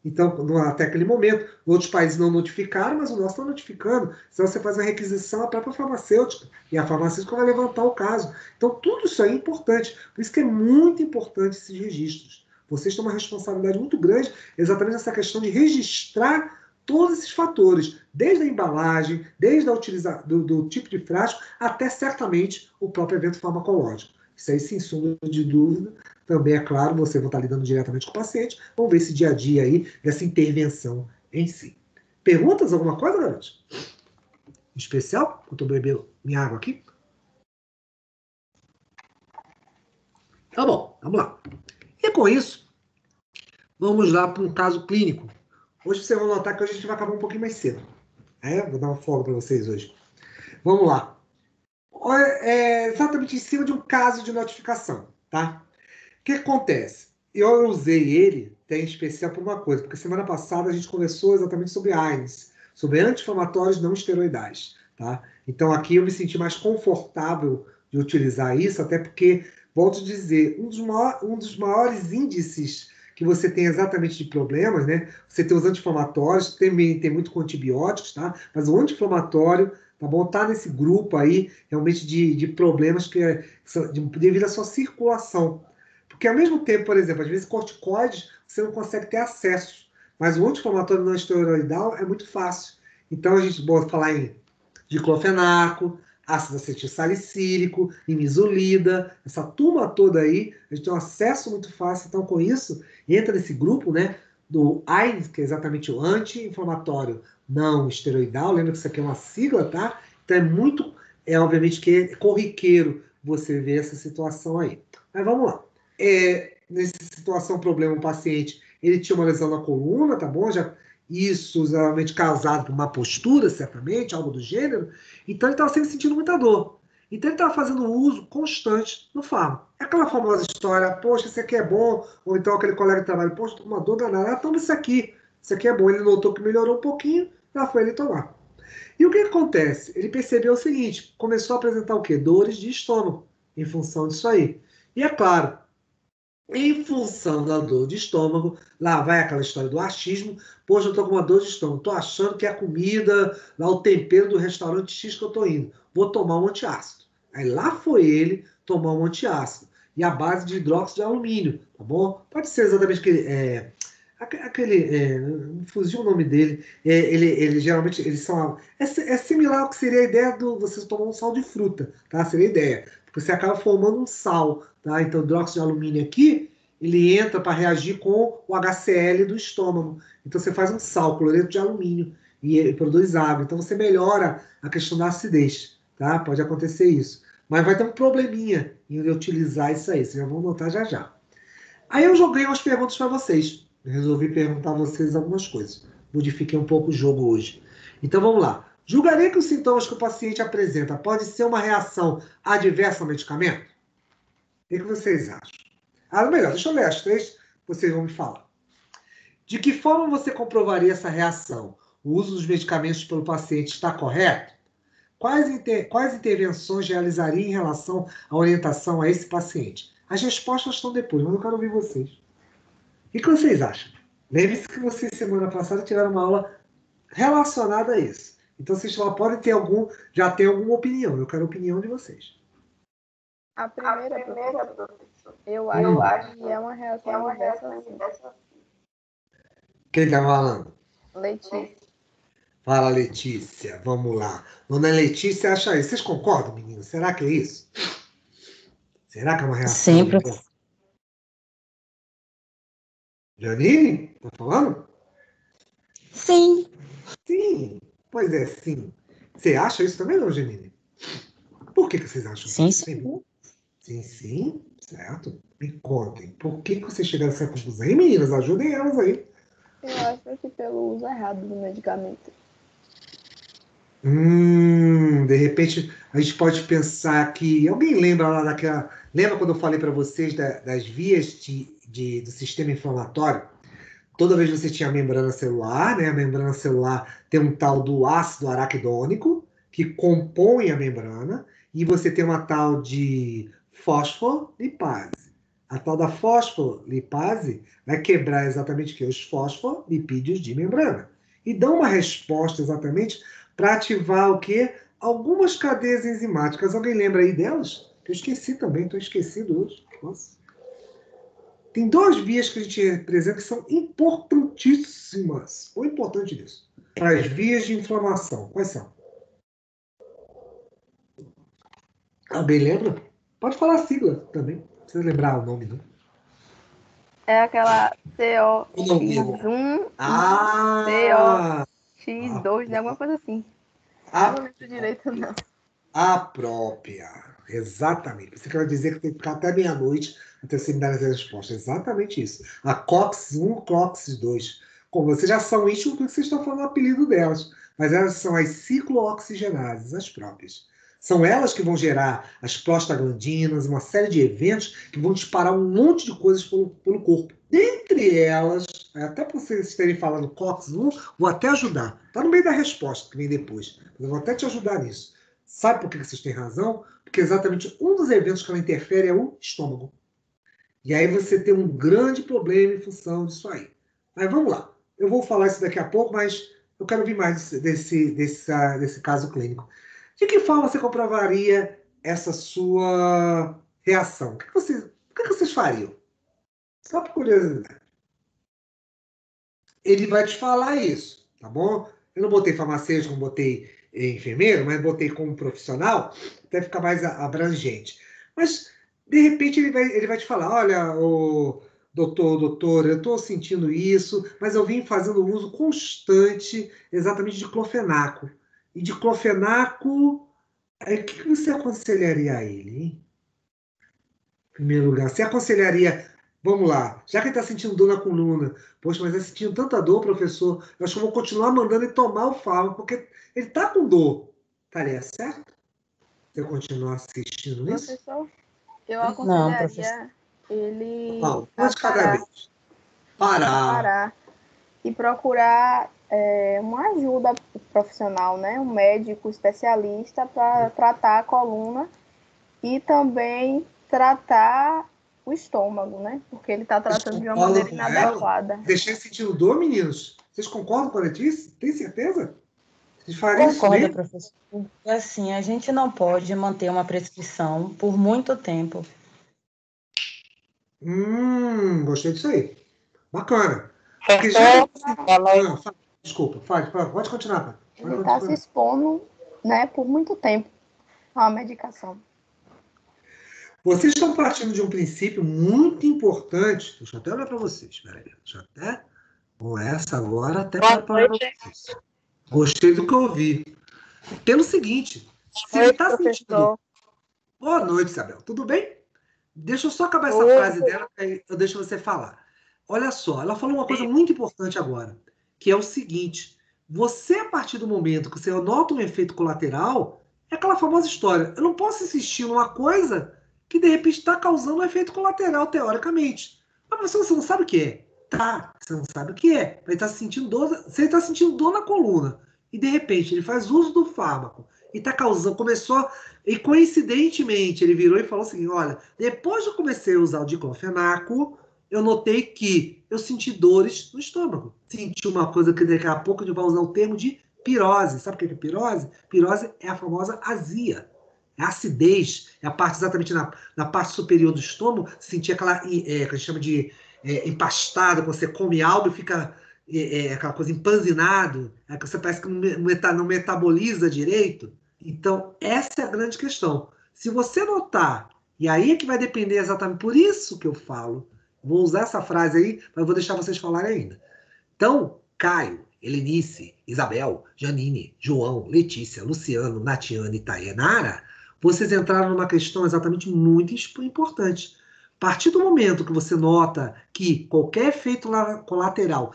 Então, até aquele momento, outros países não notificaram, mas o nosso está notificando. Então, você faz uma requisição à própria farmacêutica, e a farmacêutica vai levantar o caso. Então, tudo isso aí é importante. Por isso que é muito importante esses registros. Vocês têm uma responsabilidade muito grande exatamente nessa questão de registrar todos esses fatores, desde a embalagem, desde a utilização do tipo de frasco, até certamente o próprio evento farmacológico. Isso aí, sem sombra de dúvida, também, é claro, você vai estar lidando diretamente com o paciente. Vamos ver esse dia a dia aí, dessa intervenção em si. Perguntas? Alguma coisa, garotos? Em especial? Eu estou bebendo minha água aqui. Tá bom, vamos lá. E com isso, vamos lá para um caso clínico. Hoje vocês vão notar que hoje a gente vai acabar um pouquinho mais cedo. Vou dar uma folga para vocês hoje. Vamos lá. Exatamente em cima de um caso de notificação, tá? O que acontece? Eu usei ele, até em especial, por uma coisa, porque semana passada a gente conversou exatamente sobre AINES, sobre anti-inflamatórios não esteroidais, tá? Então aqui eu me senti mais confortável de utilizar isso, até porque, volto a dizer, um dos maiores índices que você tem exatamente de problemas, né? Você tem os anti-inflamatórios, tem muito com antibióticos, tá? Mas o anti-inflamatório, tá bom? Tá nesse grupo aí, realmente, de problemas devido à sua circulação. Porque ao mesmo tempo, por exemplo, às vezes corticoides você não consegue ter acesso, mas o anti-inflamatório não esteroidal é muito fácil. Então a gente pode falar em diclofenaco, ácido acetil salicílico, imizolida, essa turma toda aí, a gente tem um acesso muito fácil. Então com isso, entra nesse grupo, né, do AINES, que é exatamente o anti-inflamatório não esteroidal. Lembra que isso aqui é uma sigla, tá? Então obviamente que é corriqueiro você ver essa situação aí. Mas vamos lá. nessa situação, problema, o paciente, ele tinha uma lesão na coluna, tá bom? Isso geralmente causado por uma postura, certamente, algo do gênero. Então ele estava sempre sentindo muita dor. Então ele estava fazendo um uso constante do fármaco. É aquela famosa história, poxa, isso aqui é bom, ou então aquele colega de trabalho, poxa, tô com uma dor danada, toma isso aqui é bom. Ele notou que melhorou um pouquinho, já foi ele tomar. E o que acontece? Ele percebeu o seguinte, começou a apresentar o quê? Dores de estômago, em função disso aí. E é claro, em função da dor de estômago, lá vai aquela história do achismo, poxa, eu estou com uma dor de estômago, estou achando que é a comida, lá o tempero do restaurante X que eu estou indo, vou tomar um antiácido. Aí lá foi ele tomar um antiácido, e a base de hidróxido de alumínio, tá bom? Pode ser exatamente não fugiu o nome dele, ele geralmente, eles são, é similar ao que seria a ideia do você tomar um sal de fruta, tá? Seria a ideia, porque você acaba formando um sal, tá? Então o hidróxido de alumínio aqui, ele entra para reagir com o HCl do estômago, então você faz um sal, cloreto de alumínio, e ele produz água, então você melhora a questão da acidez, tá? Pode acontecer isso, mas vai ter um probleminha em utilizar isso aí, vocês já vão notar já já. Aí eu joguei umas perguntas para vocês. Resolvi perguntar a vocês algumas coisas. Modifiquei um pouco o jogo hoje. Então vamos lá. Julgaria que os sintomas que o paciente apresenta pode ser uma reação adversa ao medicamento? O que vocês acham? Melhor, deixa eu ler as três, vocês vão me falar. De que forma você comprovaria essa reação? O uso dos medicamentos pelo paciente está correto? Quais intervenções realizaria em relação à orientação a esse paciente? As respostas estão depois, mas eu quero ouvir vocês. O que vocês acham? Lembre-se que vocês, semana passada, tiveram uma aula relacionada a isso. Então, vocês já podem ter já ter alguma opinião. Eu quero a opinião de vocês. A primeira, professor, eu acho que é uma reação adversa assim. Quem está falando? Letícia. Fala, Letícia. Vamos lá. Dona Letícia acha isso. Vocês concordam, meninos? Será que é isso? Será que é uma reação? Sempre. Janine? Tá falando? Sim. Sim. Pois é, sim. Você acha isso também, não, Janine? Por que vocês acham Sim, isso? sim. Sim, sim. Certo. Me contem. Por que vocês chegaram a essa conclusão? E, meninas, ajudem elas aí. Eu acho que pelo uso errado do medicamento. De repente, a gente pode pensar que... Alguém lembra lá daquela... Lembra quando eu falei para vocês das vias do sistema inflamatório? Toda vez que você tinha a membrana celular, né? A membrana celular tem um tal do ácido araquidônico, que compõe a membrana, e você tem uma tal de fosfolipase. A tal da fosfolipase vai quebrar exatamente o que? Os fosfolipídios de membrana. E dá uma resposta exatamente para ativar o quê? Algumas cadeias enzimáticas. Alguém lembra aí delas? Eu esqueci também, estou esquecido hoje. Nossa. Tem duas vias que a gente representa que são importantíssimas. O importante disso. Para as vias de inflamação. Quais são? Alguém lembra? Pode falar a sigla também. Não precisa lembrar o nome, não. É aquela COX1 COX2, né? Alguma coisa assim. Não lembro direito, não. A própria. Exatamente. Você quer dizer que tem que ficar até meia-noite até você me dar essa resposta. Exatamente isso. A COX-1, COX-2. Como vocês já são íntimos, porque vocês estão falando o apelido delas. Mas elas são as ciclooxigenases, as próprias. São elas que vão gerar as prostaglandinas, uma série de eventos que vão disparar um monte de coisas pelo corpo. Dentre elas, até para vocês terem falado COX-1, vou até ajudar. Está no meio da resposta que vem depois. Eu vou até te ajudar nisso. Sabe por que vocês têm razão? Porque exatamente um dos eventos que ela interfere é o estômago. E aí você tem um grande problema em função disso aí. Mas vamos lá. Eu vou falar isso daqui a pouco, mas eu quero ouvir mais desse caso clínico. De que forma você comprovaria essa sua reação? O que vocês fariam? Só por curiosidade. Ele vai te falar isso, tá bom? Eu não botei farmacêutico, não botei enfermeiro, mas botei como profissional, até ficar mais abrangente. Mas, de repente, ele vai te falar, olha, doutor, eu estou sentindo isso, mas eu vim fazendo uso constante exatamente de clofenaco. E de clofenaco, o que você aconselharia a ele, hein? Em primeiro lugar, você aconselharia Vamos lá. Já que ele está sentindo dor na coluna, poxa, mas ele sentindo tanta dor, professor, eu acho que eu vou continuar mandando ele tomar o fármaco, porque ele está com dor. Estaria certo? Você continuar assistindo isso? Professor, eu Não, professor. aconselharia ele Não, uma a de cada vez. Parar. parar e procurar uma ajuda profissional, né? Um médico especialista para tratar a coluna e também tratar o estômago, né? Porque ele está Vocês tratando de uma concordam maneira com ela? inadequada. Deixei sentindo dor, meninos? Vocês concordam com ela disse? Tem certeza? Vocês fariam isso Concordo, mesmo? professor. Porque, assim, a gente não pode manter uma prescrição por muito tempo. Gostei disso aí. Bacana. Porque já que... Desculpa, pode continuar. Pai. Ele está se expondo, né, por muito tempo à medicação. Vocês estão partindo de um princípio muito importante. Deixa eu até olhar para vocês. Espera aí. Deixa eu até... Com essa agora, até para vocês. Gostei do que eu ouvi. Pelo seguinte, se ele está sentindo... Boa noite, Isabel. Tudo bem? Deixa eu só acabar essa frase dela, aí eu deixo você falar. Olha só, ela falou uma coisa muito importante agora, que é o seguinte: você, a partir do momento que você nota um efeito colateral, é aquela famosa história. Eu não posso insistir numa coisa que de repente está causando um efeito colateral, teoricamente. Mas você não sabe o que é. Tá, você não sabe o que é. Ele tá sentindo dor, se ele está sentindo dor na coluna e de repente ele faz uso do fármaco e está causando, começou. E coincidentemente, ele virou e falou assim: olha, depois que eu comecei a usar o diclofenaco, eu notei que eu senti dores no estômago. Senti uma coisa que daqui a pouco a gente vai usar o termo de pirose. Sabe o que é pirose? Pirose é a famosa azia. É a acidez. É a parte exatamente na parte superior do estômago, sentir aquela que a gente chama de empastado, quando você come algo e fica aquela coisa empanzinado, que você parece que não metaboliza direito. Então, essa é a grande questão. Se você notar, e aí é que vai depender exatamente por isso que eu falo, vou usar essa frase aí, mas vou deixar vocês falarem ainda. Então, Caio, Helenice, Isabel, Janine, João, Letícia, Luciano, Natiane e Taenara, vocês entraram numa questão exatamente muito importante. A partir do momento que você nota que qualquer efeito colateral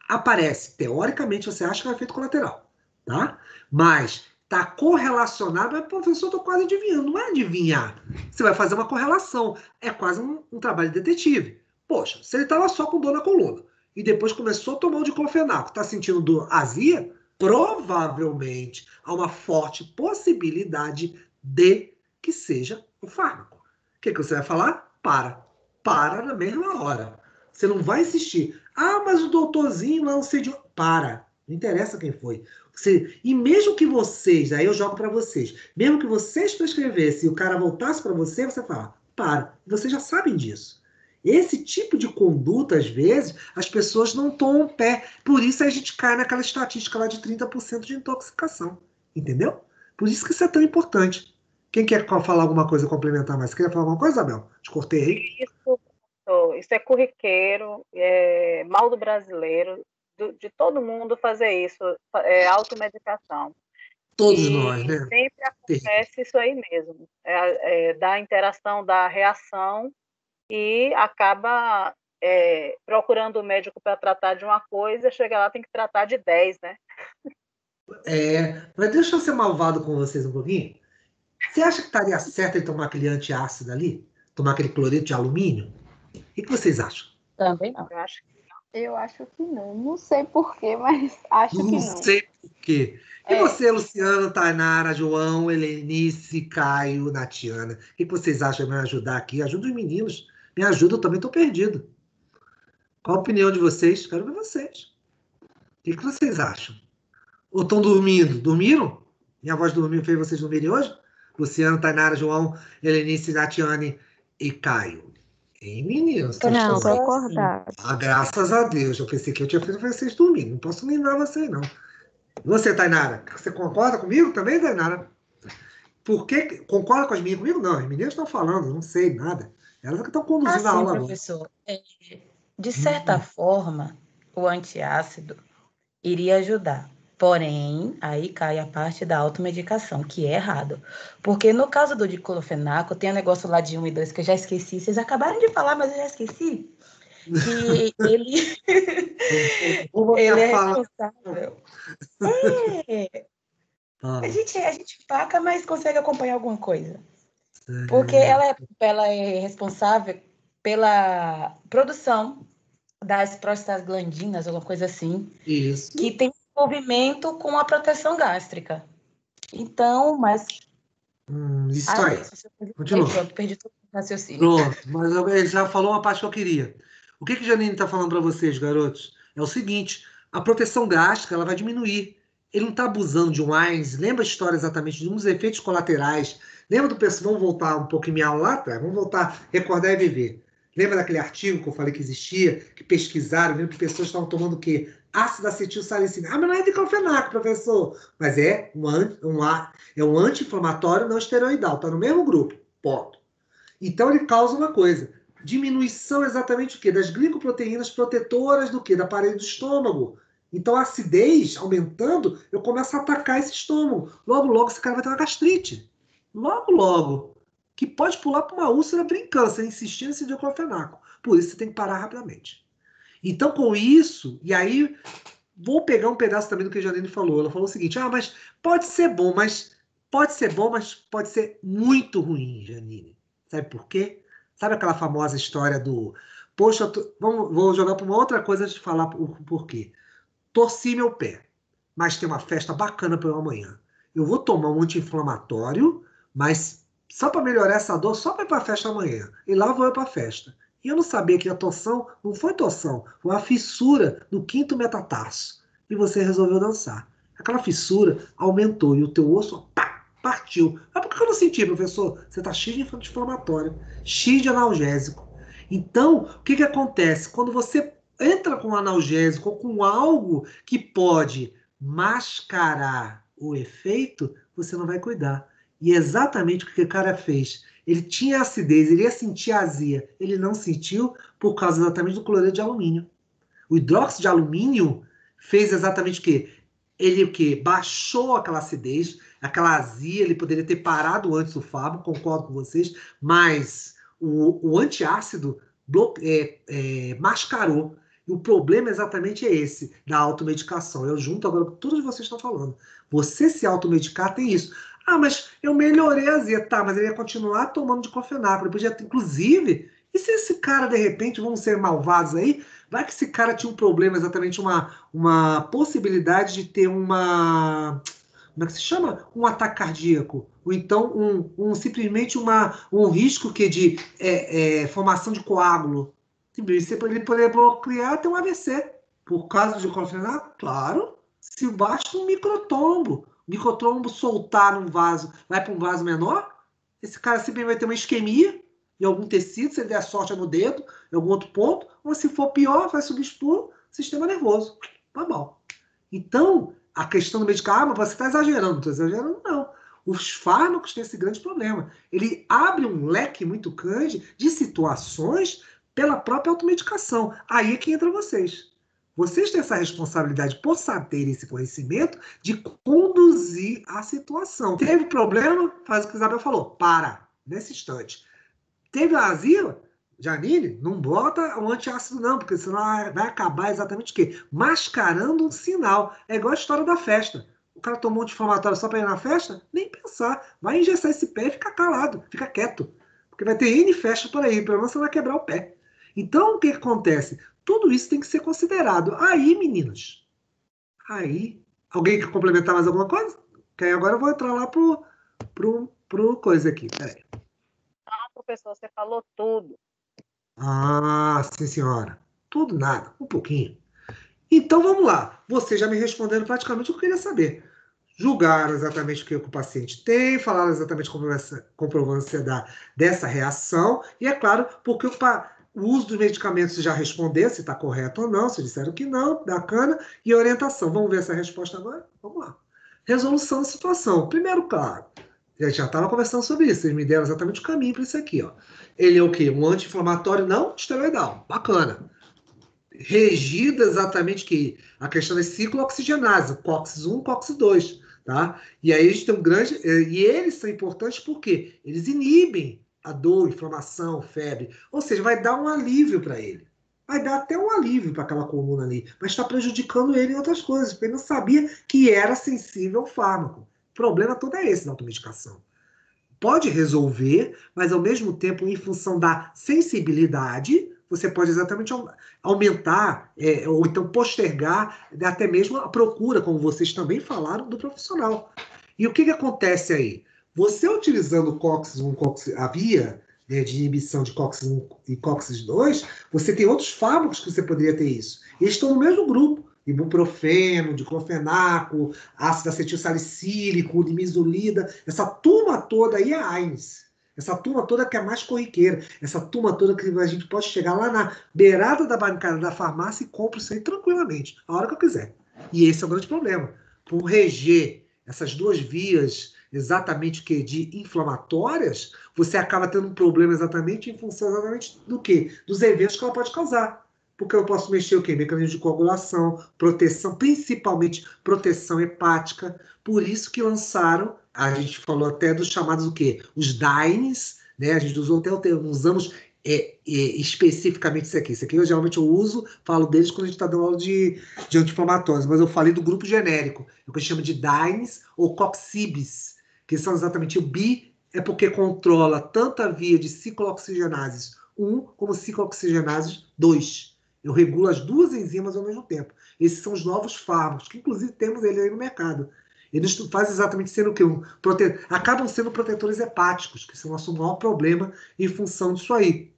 aparece, teoricamente você acha que é um efeito colateral, tá? Mas está correlacionado, mas professor, estou quase adivinhando. Não é adivinhar. Você vai fazer uma correlação. É quase um trabalho de detetive. Poxa, se ele estava só com dor na coluna e depois começou a tomar o diclofenaco, está sentindo dor, azia, provavelmente há uma forte possibilidade de que seja o fármaco. O que você vai falar? Para na mesma hora. Você não vai insistir. Ah, mas o doutorzinho lá, não sei de... Para. Não interessa quem foi. E mesmo que vocês, aí eu jogo para vocês, mesmo que vocês prescrevessem e o cara voltasse para você, você fala, para. Vocês já sabem disso. Esse tipo de conduta, às vezes, as pessoas não tomam pé. Por isso a gente cai naquela estatística lá de 30% de intoxicação. Entendeu? Por isso que isso é tão importante. Quem quer falar alguma coisa, complementar mais? Quer falar alguma coisa, Isabel? Te cortei aí. Isso é corriqueiro, é mal do brasileiro, de todo mundo fazer isso, automedicação. Todos nós, né? Sempre acontece isso aí mesmo, da interação, da reação, e acaba procurando o médico para tratar de uma coisa, chega lá tem que tratar de 10, né? Mas deixa eu ser malvado com vocês um pouquinho. Você acha que estaria certo ele tomar aquele antiácido ali? Tomar aquele cloreto de alumínio? O que vocês acham? Também não. Eu acho que não. Não sei porquê, mas acho que não. Não sei porquê. E você, Luciano, Tainara, João, Helenice, Caio, Natiana? O que vocês acham de me ajudar aqui? Ajuda os meninos. Me ajuda, eu também estou perdido. Qual a opinião de vocês? Quero ver vocês. O que vocês acham? Ou estão dormindo? Dormiram? Minha voz dormiu, fez vocês dormirem hoje? Luciano, Tainara, João, Helenice, Natiane e Caio. Hein, meninos? Não, Professor, tô acordado. Graças a Deus. Eu pensei que eu tinha feito vocês dormirem. Não posso lembrar vocês, não. E você, Tainara? Você concorda comigo também, Tainara? Por que? Concorda com as meninas comigo? Não, as meninas estão falando, eu não sei nada. Elas que estão conduzindo a aula professor, de certa forma, o antiácido iria ajudar. Porém, aí cai a parte da automedicação, que é errado. Porque no caso do diclofenaco, tem um negócio lá de 1 e 2 que eu já esqueci. Vocês acabaram de falar, mas eu já esqueci. Que ele, ele é responsável. A gente paca, mas consegue acompanhar alguma coisa. Porque ela é responsável pela produção das prostaglandinas, alguma coisa assim. Isso. Que tem envolvimento com a proteção gástrica. Então, mas... isso aí. Continua. Aí, pronto, perdi todo o raciocínio. Pronto, mas ele já falou uma parte que eu queria. O que Janine está falando para vocês, garotos? É o seguinte, a proteção gástrica ela vai diminuir. Ele não está abusando de wines. Lembra a história exatamente de uns efeitos colaterais. Lembra do pessoal, vamos voltar um pouco em minha aula lá atrás, vamos voltar, recordar e viver. Lembra daquele artigo que eu falei que existia, que pesquisaram, viram que pessoas estavam tomando o quê? Ácido acetilsalicílico. Mas não é diclofenaco, professor. Mas é um anti-inflamatório não esteroidal. Está no mesmo grupo. Ponto. Então ele causa uma coisa. Diminuição exatamente o quê? Das glicoproteínas protetoras do quê? Da parede do estômago. Então a acidez aumentando, eu começo a atacar esse estômago. Logo, logo esse cara vai ter uma gastrite. Logo, logo. Que pode pular para uma úlcera brincando, você insistir nesse diclofenaco. Por isso você tem que parar rapidamente. Então, com isso, e aí vou pegar um pedaço também do que a Janine falou. Ela falou o seguinte, mas pode ser bom, mas pode ser muito ruim, Janine. Sabe por quê? Sabe aquela famosa história do... Poxa, vou jogar para uma outra coisa antes de falar o porquê. Torci meu pé, mas tem uma festa bacana para eu amanhã. Eu vou tomar um anti-inflamatório, mas só para melhorar essa dor, só para ir para a festa amanhã. E lá vou eu para a festa. E eu não sabia que a torção não foi torção, foi uma fissura no 5º metatarso. E você resolveu dançar. Aquela fissura aumentou e o teu osso partiu. Mas por que eu não senti, professor? Você está cheio de anti-inflamatório, cheio de analgésico. Então, o que acontece? Quando você entra com um analgésico ou com algo que pode mascarar o efeito, você não vai cuidar. E é exatamente o que o cara fez. Ele tinha acidez, ele ia sentir azia. Ele não sentiu por causa exatamente do cloreto de alumínio. O hidróxido de alumínio fez exatamente o quê? Ele o quê? Baixou aquela acidez, aquela azia, ele poderia ter parado antes do fármaco, concordo com vocês, mas o antiácido mascarou. E o problema exatamente é esse, da automedicação. Eu junto agora com tudo que vocês estão falando. Você se automedicar tem isso. Mas eu melhorei a azia. Tá, mas ele ia continuar tomando diclofenaco. Ele podia, inclusive, e se esse cara, de repente, vamos ser malvados aí, vai que esse cara tinha um problema, exatamente uma possibilidade de ter uma... Como é que se chama? Um ataque cardíaco. Ou então simplesmente um risco de formação de coágulo. Ele poderia bloquear até um AVC. Por causa do diclofenaco? Claro. Se basta um microtrombo. Microtrombo soltar num vaso, vai para um vaso menor, esse cara simplesmente vai ter uma isquemia em algum tecido, se ele der sorte no dedo, em algum outro ponto, ou se for pior, vai subir pro sistema nervoso. Tá bom. Então, a questão do medicamento, você está exagerando. Não estou exagerando, não. Os fármacos têm esse grande problema. Ele abre um leque muito grande de situações pela própria automedicação. Aí é que entra vocês. Vocês têm essa responsabilidade, por saber esse conhecimento, de conduzir a situação. Teve problema? Faz o que a Isabel falou. Para, nesse instante. Teve azia? Janine, não bota o antiácido não, porque senão vai acabar exatamente o quê? Mascarando um sinal. É igual a história da festa. O cara tomou um anti-inflamatório só para ir na festa? Nem pensar. Vai engessar esse pé e fica calado, fica quieto. Porque vai ter N festa por aí, pelo menos você vai quebrar o pé. Então, o que acontece? Tudo isso tem que ser considerado. Aí, meninos, alguém quer complementar mais alguma coisa? Que aí agora eu vou entrar lá pro coisa aqui. Peraí. Professor, você falou tudo. Sim, senhora. Tudo, nada. Um pouquinho. Então, vamos lá. Você já me respondendo praticamente o que eu queria saber. Julgaram exatamente o que o paciente tem, falaram exatamente comprovância dessa reação, e é claro, porque o uso dos medicamentos já respondeu se está correto ou não, se disseram que não, bacana, e orientação. Vamos ver essa resposta agora? Vamos lá. Resolução da situação. Primeiro, claro, a gente já estava conversando sobre isso, eles me deram exatamente o caminho para isso aqui. Ó. Ele é o quê? Um anti-inflamatório não esteroidal. Bacana. regida exatamente que a questão da ciclooxigenase, COX-1, COX-2, tá? E aí a gente tem um grande... E eles são importantes porque eles inibem a dor, inflamação, febre. Ou seja, vai dar um alívio para ele. Vai dar até um alívio para aquela coluna ali, mas está prejudicando ele em outras coisas, porque ele não sabia que era sensível ao fármaco. O problema todo é esse da automedicação. Pode resolver, mas ao mesmo tempo, em função da sensibilidade, você pode exatamente aumentar, ou então postergar até mesmo a procura, como vocês também falaram, do profissional. E o que acontece aí? Você utilizando o COX-1, a via, né, de inibição de COX-1 e COX-2, você tem outros fármacos que você poderia ter isso. Eles estão no mesmo grupo. Ibuprofeno, diclofenaco, ácido acetilsalicílico, nimesulida, essa turma toda aí é AINES. Essa turma toda que é mais corriqueira, essa turma toda que a gente pode chegar lá na beirada da bancada da farmácia e compra isso aí tranquilamente, a hora que eu quiser. E esse é o grande problema. Por reger essas duas vias exatamente que de inflamatórias, você acaba tendo um problema exatamente em função exatamente do quê? Dos eventos que ela pode causar. Porque eu posso mexer o quê? Mecanismo de coagulação, proteção, principalmente proteção hepática. Por isso que lançaram, a gente falou até dos chamados o quê? Os DINES, né? A gente usou até o termo, usamos especificamente isso aqui. Isso aqui eu geralmente uso, falo deles quando a gente está dando aula de anti-inflamatórios, mas eu falei do grupo genérico, o que eu chamo de DINES ou COXIBs, que são exatamente o bi, é porque controla tanto a via de ciclooxigenases 1 como ciclooxigenases 2. Eu regulo as duas enzimas ao mesmo tempo. Esses são os novos fármacos, que inclusive temos ele aí no mercado. Eles fazem exatamente sendo o quê? Acabam sendo protetores hepáticos, que são o nosso maior problema em função disso aí.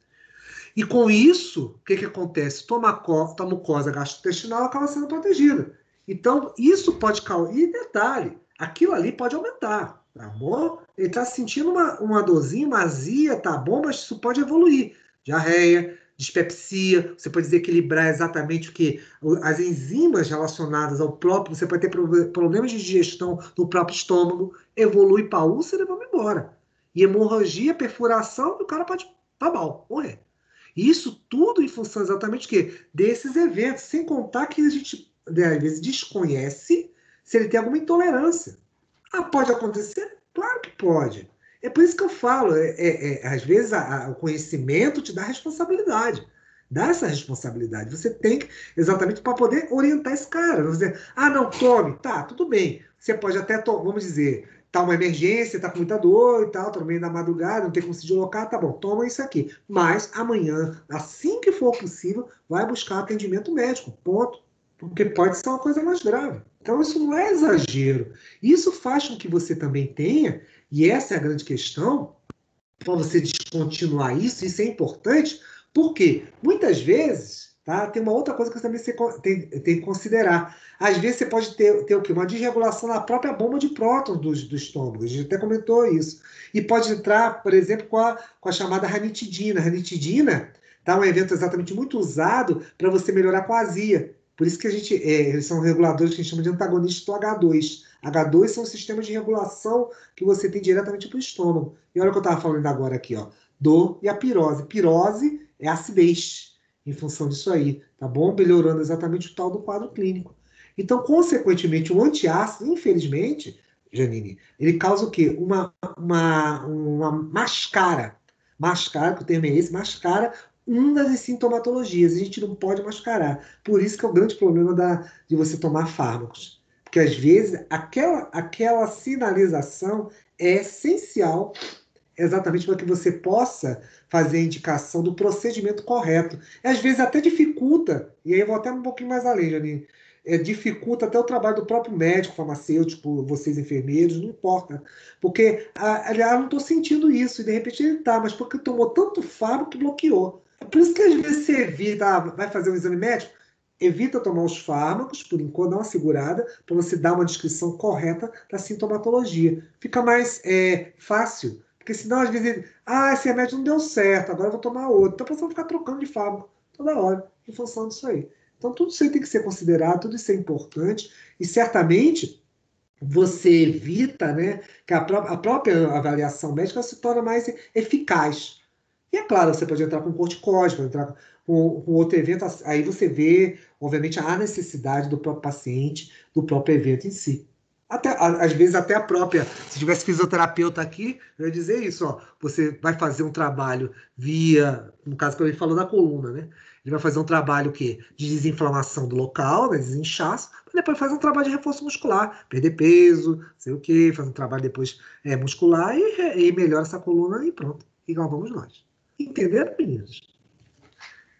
E com isso, o que acontece? A mucosa gastrointestinal acaba sendo protegida. Então, isso pode causar... E detalhe, aquilo ali pode aumentar, tá bom? Ele está sentindo uma dorzinha, uma azia, tá bom, mas isso pode evoluir. Diarreia, dispepsia, você pode desequilibrar exatamente o que as enzimas relacionadas ao próprio, você pode ter problemas de digestão no próprio estômago, evolui para úlcera e vamos embora. E hemorragia, perfuração, e o cara pode tá mal, morrer. Isso tudo em função exatamente desses eventos, sem contar que a gente, às vezes, desconhece se ele tem alguma intolerância. Ah, pode acontecer? Claro que pode. É por isso que eu falo, às vezes o conhecimento te dá responsabilidade. Dá essa responsabilidade. Você tem que, exatamente para poder orientar esse cara. Não dizer, não, tome. Tá, tudo bem. Você pode até, vamos dizer, tá uma emergência, tá com muita dor e tal, tá no meio da madrugada, não tem como se deslocar, tá bom, toma isso aqui. Mas amanhã, assim que for possível, vai buscar atendimento médico, ponto. Porque pode ser uma coisa mais grave. Então isso não é exagero. Isso faz com que você também tenha, e essa é a grande questão, para você descontinuar isso é importante, porque muitas vezes, tá, tem uma outra coisa que também você tem que considerar. Às vezes você pode ter o quê? Uma desregulação na própria bomba de prótons do estômago. A gente até comentou isso. E pode entrar, por exemplo, com a chamada ranitidina. A ranitidina tá, um evento exatamente muito usado para você melhorar com a azia. Por isso que a gente, eles são reguladores que a gente chama de antagonistas do H2. H2 são sistemas de regulação que você tem diretamente para o estômago. E olha o que eu estava falando agora aqui, ó. Dor e a pirose. Pirose é acidez, em função disso aí, tá bom? Melhorando exatamente o tal do quadro clínico. Então, consequentemente, o antiácido, infelizmente, Janine, ele causa o quê? Uma mascara. Mascara, que o termo é esse, mascara uma das sintomatologias. A gente não pode mascarar. Por isso que é o grande problema de você tomar fármacos. Porque, às vezes, aquela sinalização é essencial exatamente para que você possa fazer a indicação do procedimento correto. Às vezes até dificulta, e aí eu vou até um pouquinho mais além, Janine, dificulta até o trabalho do próprio médico, farmacêutico, vocês enfermeiros, não importa. Porque eu não estou sentindo isso, e de repente ele está, mas porque tomou tanto fármaco que bloqueou. É por isso que às vezes você evita, vai fazer um exame médico, evita tomar os fármacos, por enquanto, dá uma segurada, para você dar uma descrição correta da sintomatologia. Fica mais fácil. Porque senão, às vezes, esse remédio não deu certo, agora eu vou tomar outro. Então, a pessoa vai ficar trocando de fármaco toda hora, em função disso aí. Então, tudo isso aí tem que ser considerado, tudo isso é importante, e certamente você evita, né, que a própria avaliação médica se torna mais eficaz. E é claro, você pode entrar com corticóide, pode entrar com outro evento, aí você vê, obviamente, a necessidade do próprio paciente, do próprio evento em si. Às vezes até a própria, se tivesse fisioterapeuta aqui, eu ia dizer isso, ó, você vai fazer um trabalho via, no caso que ele falou da coluna, né? Ele vai fazer um trabalho de desinflamação do local, né, desinchaço, mas depois faz um trabalho de reforço muscular, perder peso, sei o quê, faz um trabalho depois muscular e melhora essa coluna e pronto. E lá vamos nós. Entenderam, meninos?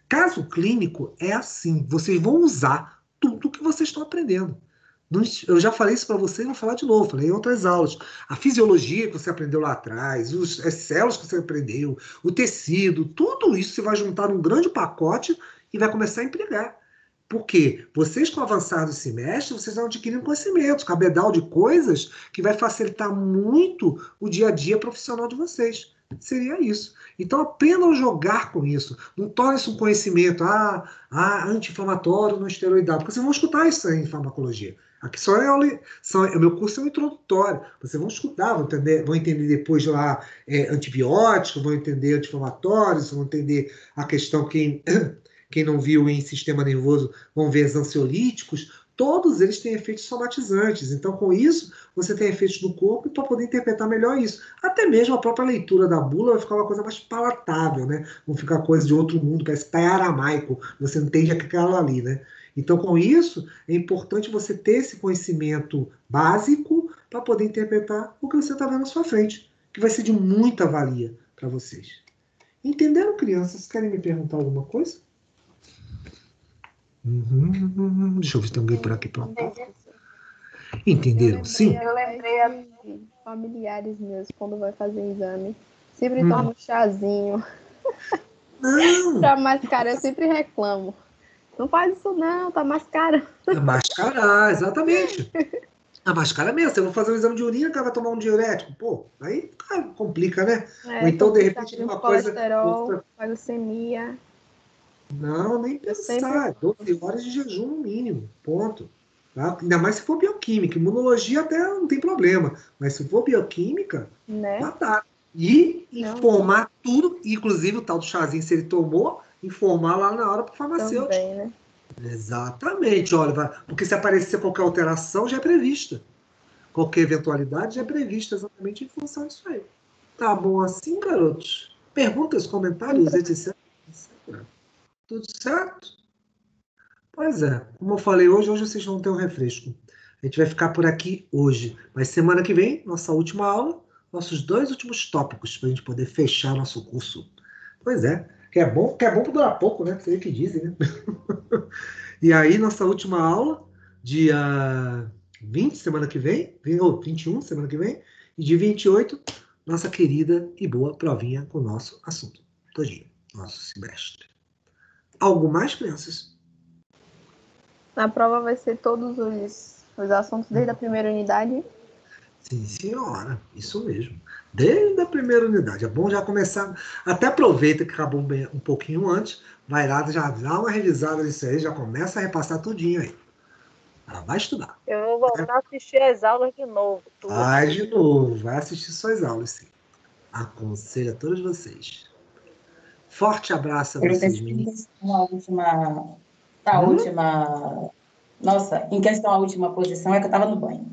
Caso clínico é assim, vocês vão usar tudo que vocês estão aprendendo. Eu já falei isso para vocês, vou falar de novo, falei em outras aulas. A fisiologia que você aprendeu lá atrás, as células que você aprendeu, o tecido, tudo isso você vai juntar num grande pacote e vai começar a empregar. Porque vocês, com o avançar do semestre, vocês vão adquirindo conhecimentos, cabedal de coisas que vai facilitar muito o dia a dia profissional de vocês. Seria isso. Então, aprendam a jogar com isso. Não torne isso um conhecimento, anti-inflamatório, não esteroidal, porque vocês vão escutar isso aí em farmacologia. Aqui o meu curso é um introdutório. Vocês vão escutar, vão entender depois lá antibióticos, vão entender anti-inflamatórios, vão entender a questão quem não viu em sistema nervoso, vão ver os ansiolíticos. Todos eles têm efeitos somatizantes. Então, com isso, você tem efeitos no corpo para poder interpretar melhor isso. Até mesmo a própria leitura da bula vai ficar uma coisa mais palatável, né? Não ficar coisa de outro mundo, parece que está em aramaico. Você entende aquilo ali, né? Então, com isso, é importante você ter esse conhecimento básico para poder interpretar o que você está vendo à sua frente, que vai ser de muita valia para vocês. Entenderam, crianças? Querem me perguntar alguma coisa? Deixa eu ver se tem alguém por aqui. Pronto. Entenderam? Sim. Eu lembrei de familiares meus quando vai fazer exame. Sempre tomo um chazinho. Não. Pra mascarar, eu sempre reclamo. Não faz isso não, tá mascarando. É mascarar, exatamente. A mascara mesmo. Você vai fazer um exame de urina, o cara vai tomar um diurético. Pô, aí complica, né? Ou então, de repente, uma coisa... colesterol, glicemia. Não, nem pensar. 12 horas de jejum no mínimo. Ponto. Tá? Ainda mais se for bioquímica. Imunologia até não tem problema. Mas se for bioquímica, matar. E informar tudo, inclusive o tal do chazinho, se ele tomou, informar lá na hora para o farmacêutico. Também, né? Exatamente. Olha, porque se aparecer qualquer alteração, já é prevista. Qualquer eventualidade já é prevista exatamente em função disso aí. Tá bom assim, garotos? Perguntas, comentários, etc. Tudo certo? Pois é. Como eu falei, hoje vocês vão ter um refresco. A gente vai ficar por aqui hoje. Mas semana que vem, nossa última aula, nossos 2 últimos tópicos, para a gente poder fechar nosso curso. Pois é. Que é bom para durar pouco, né? Sei que dizem, né? E aí, nossa última aula, dia 20, semana que vem, ou 21, semana que vem, e dia 28, nossa querida e boa provinha com o nosso assunto. Todinho, nosso semestre. Algo mais, crianças? Na prova vai ser todos os assuntos desde a primeira unidade? Sim, senhora. Isso mesmo. Desde a primeira unidade. É bom já começar. Até aproveita que acabou um pouquinho antes. Vai lá, já dá uma revisada nisso aí, já começa a repassar tudinho aí. Ela vai estudar. Eu vou voltar a assistir as aulas de novo. Tudo. Vai de novo. Vai assistir suas aulas, sim. Aconselho a todos vocês. Forte abraço a vocês, meninos. Nossa, em questão à última posição, é que eu estava no banho.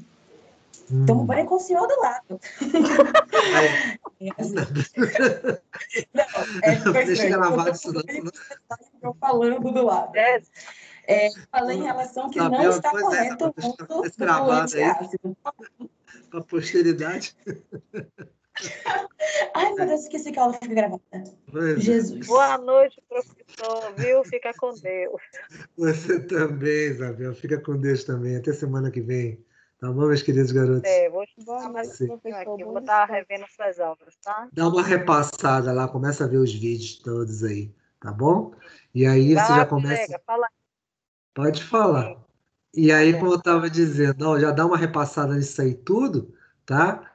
Então, o banho com o senhor do lado. Deixa gravado isso não. Estou falando do lado. Falei em relação que não está correto o uso do antiácido. Para a posteridade. Ai, meu Deus, esqueci que ela fica gravada. Jesus. Boa noite, professor, viu? Fica com Deus. Você também, Isabel. Fica com Deus também. Até semana que vem. Tá bom, meus queridos garotos? Vou aqui, vou estar revendo suas aulas, tá? Dá uma repassada lá, começa a ver os vídeos todos aí, tá bom? E aí você já começa... Fala. Pode falar. E aí, como eu estava dizendo, já dá uma repassada nisso aí tudo, tá?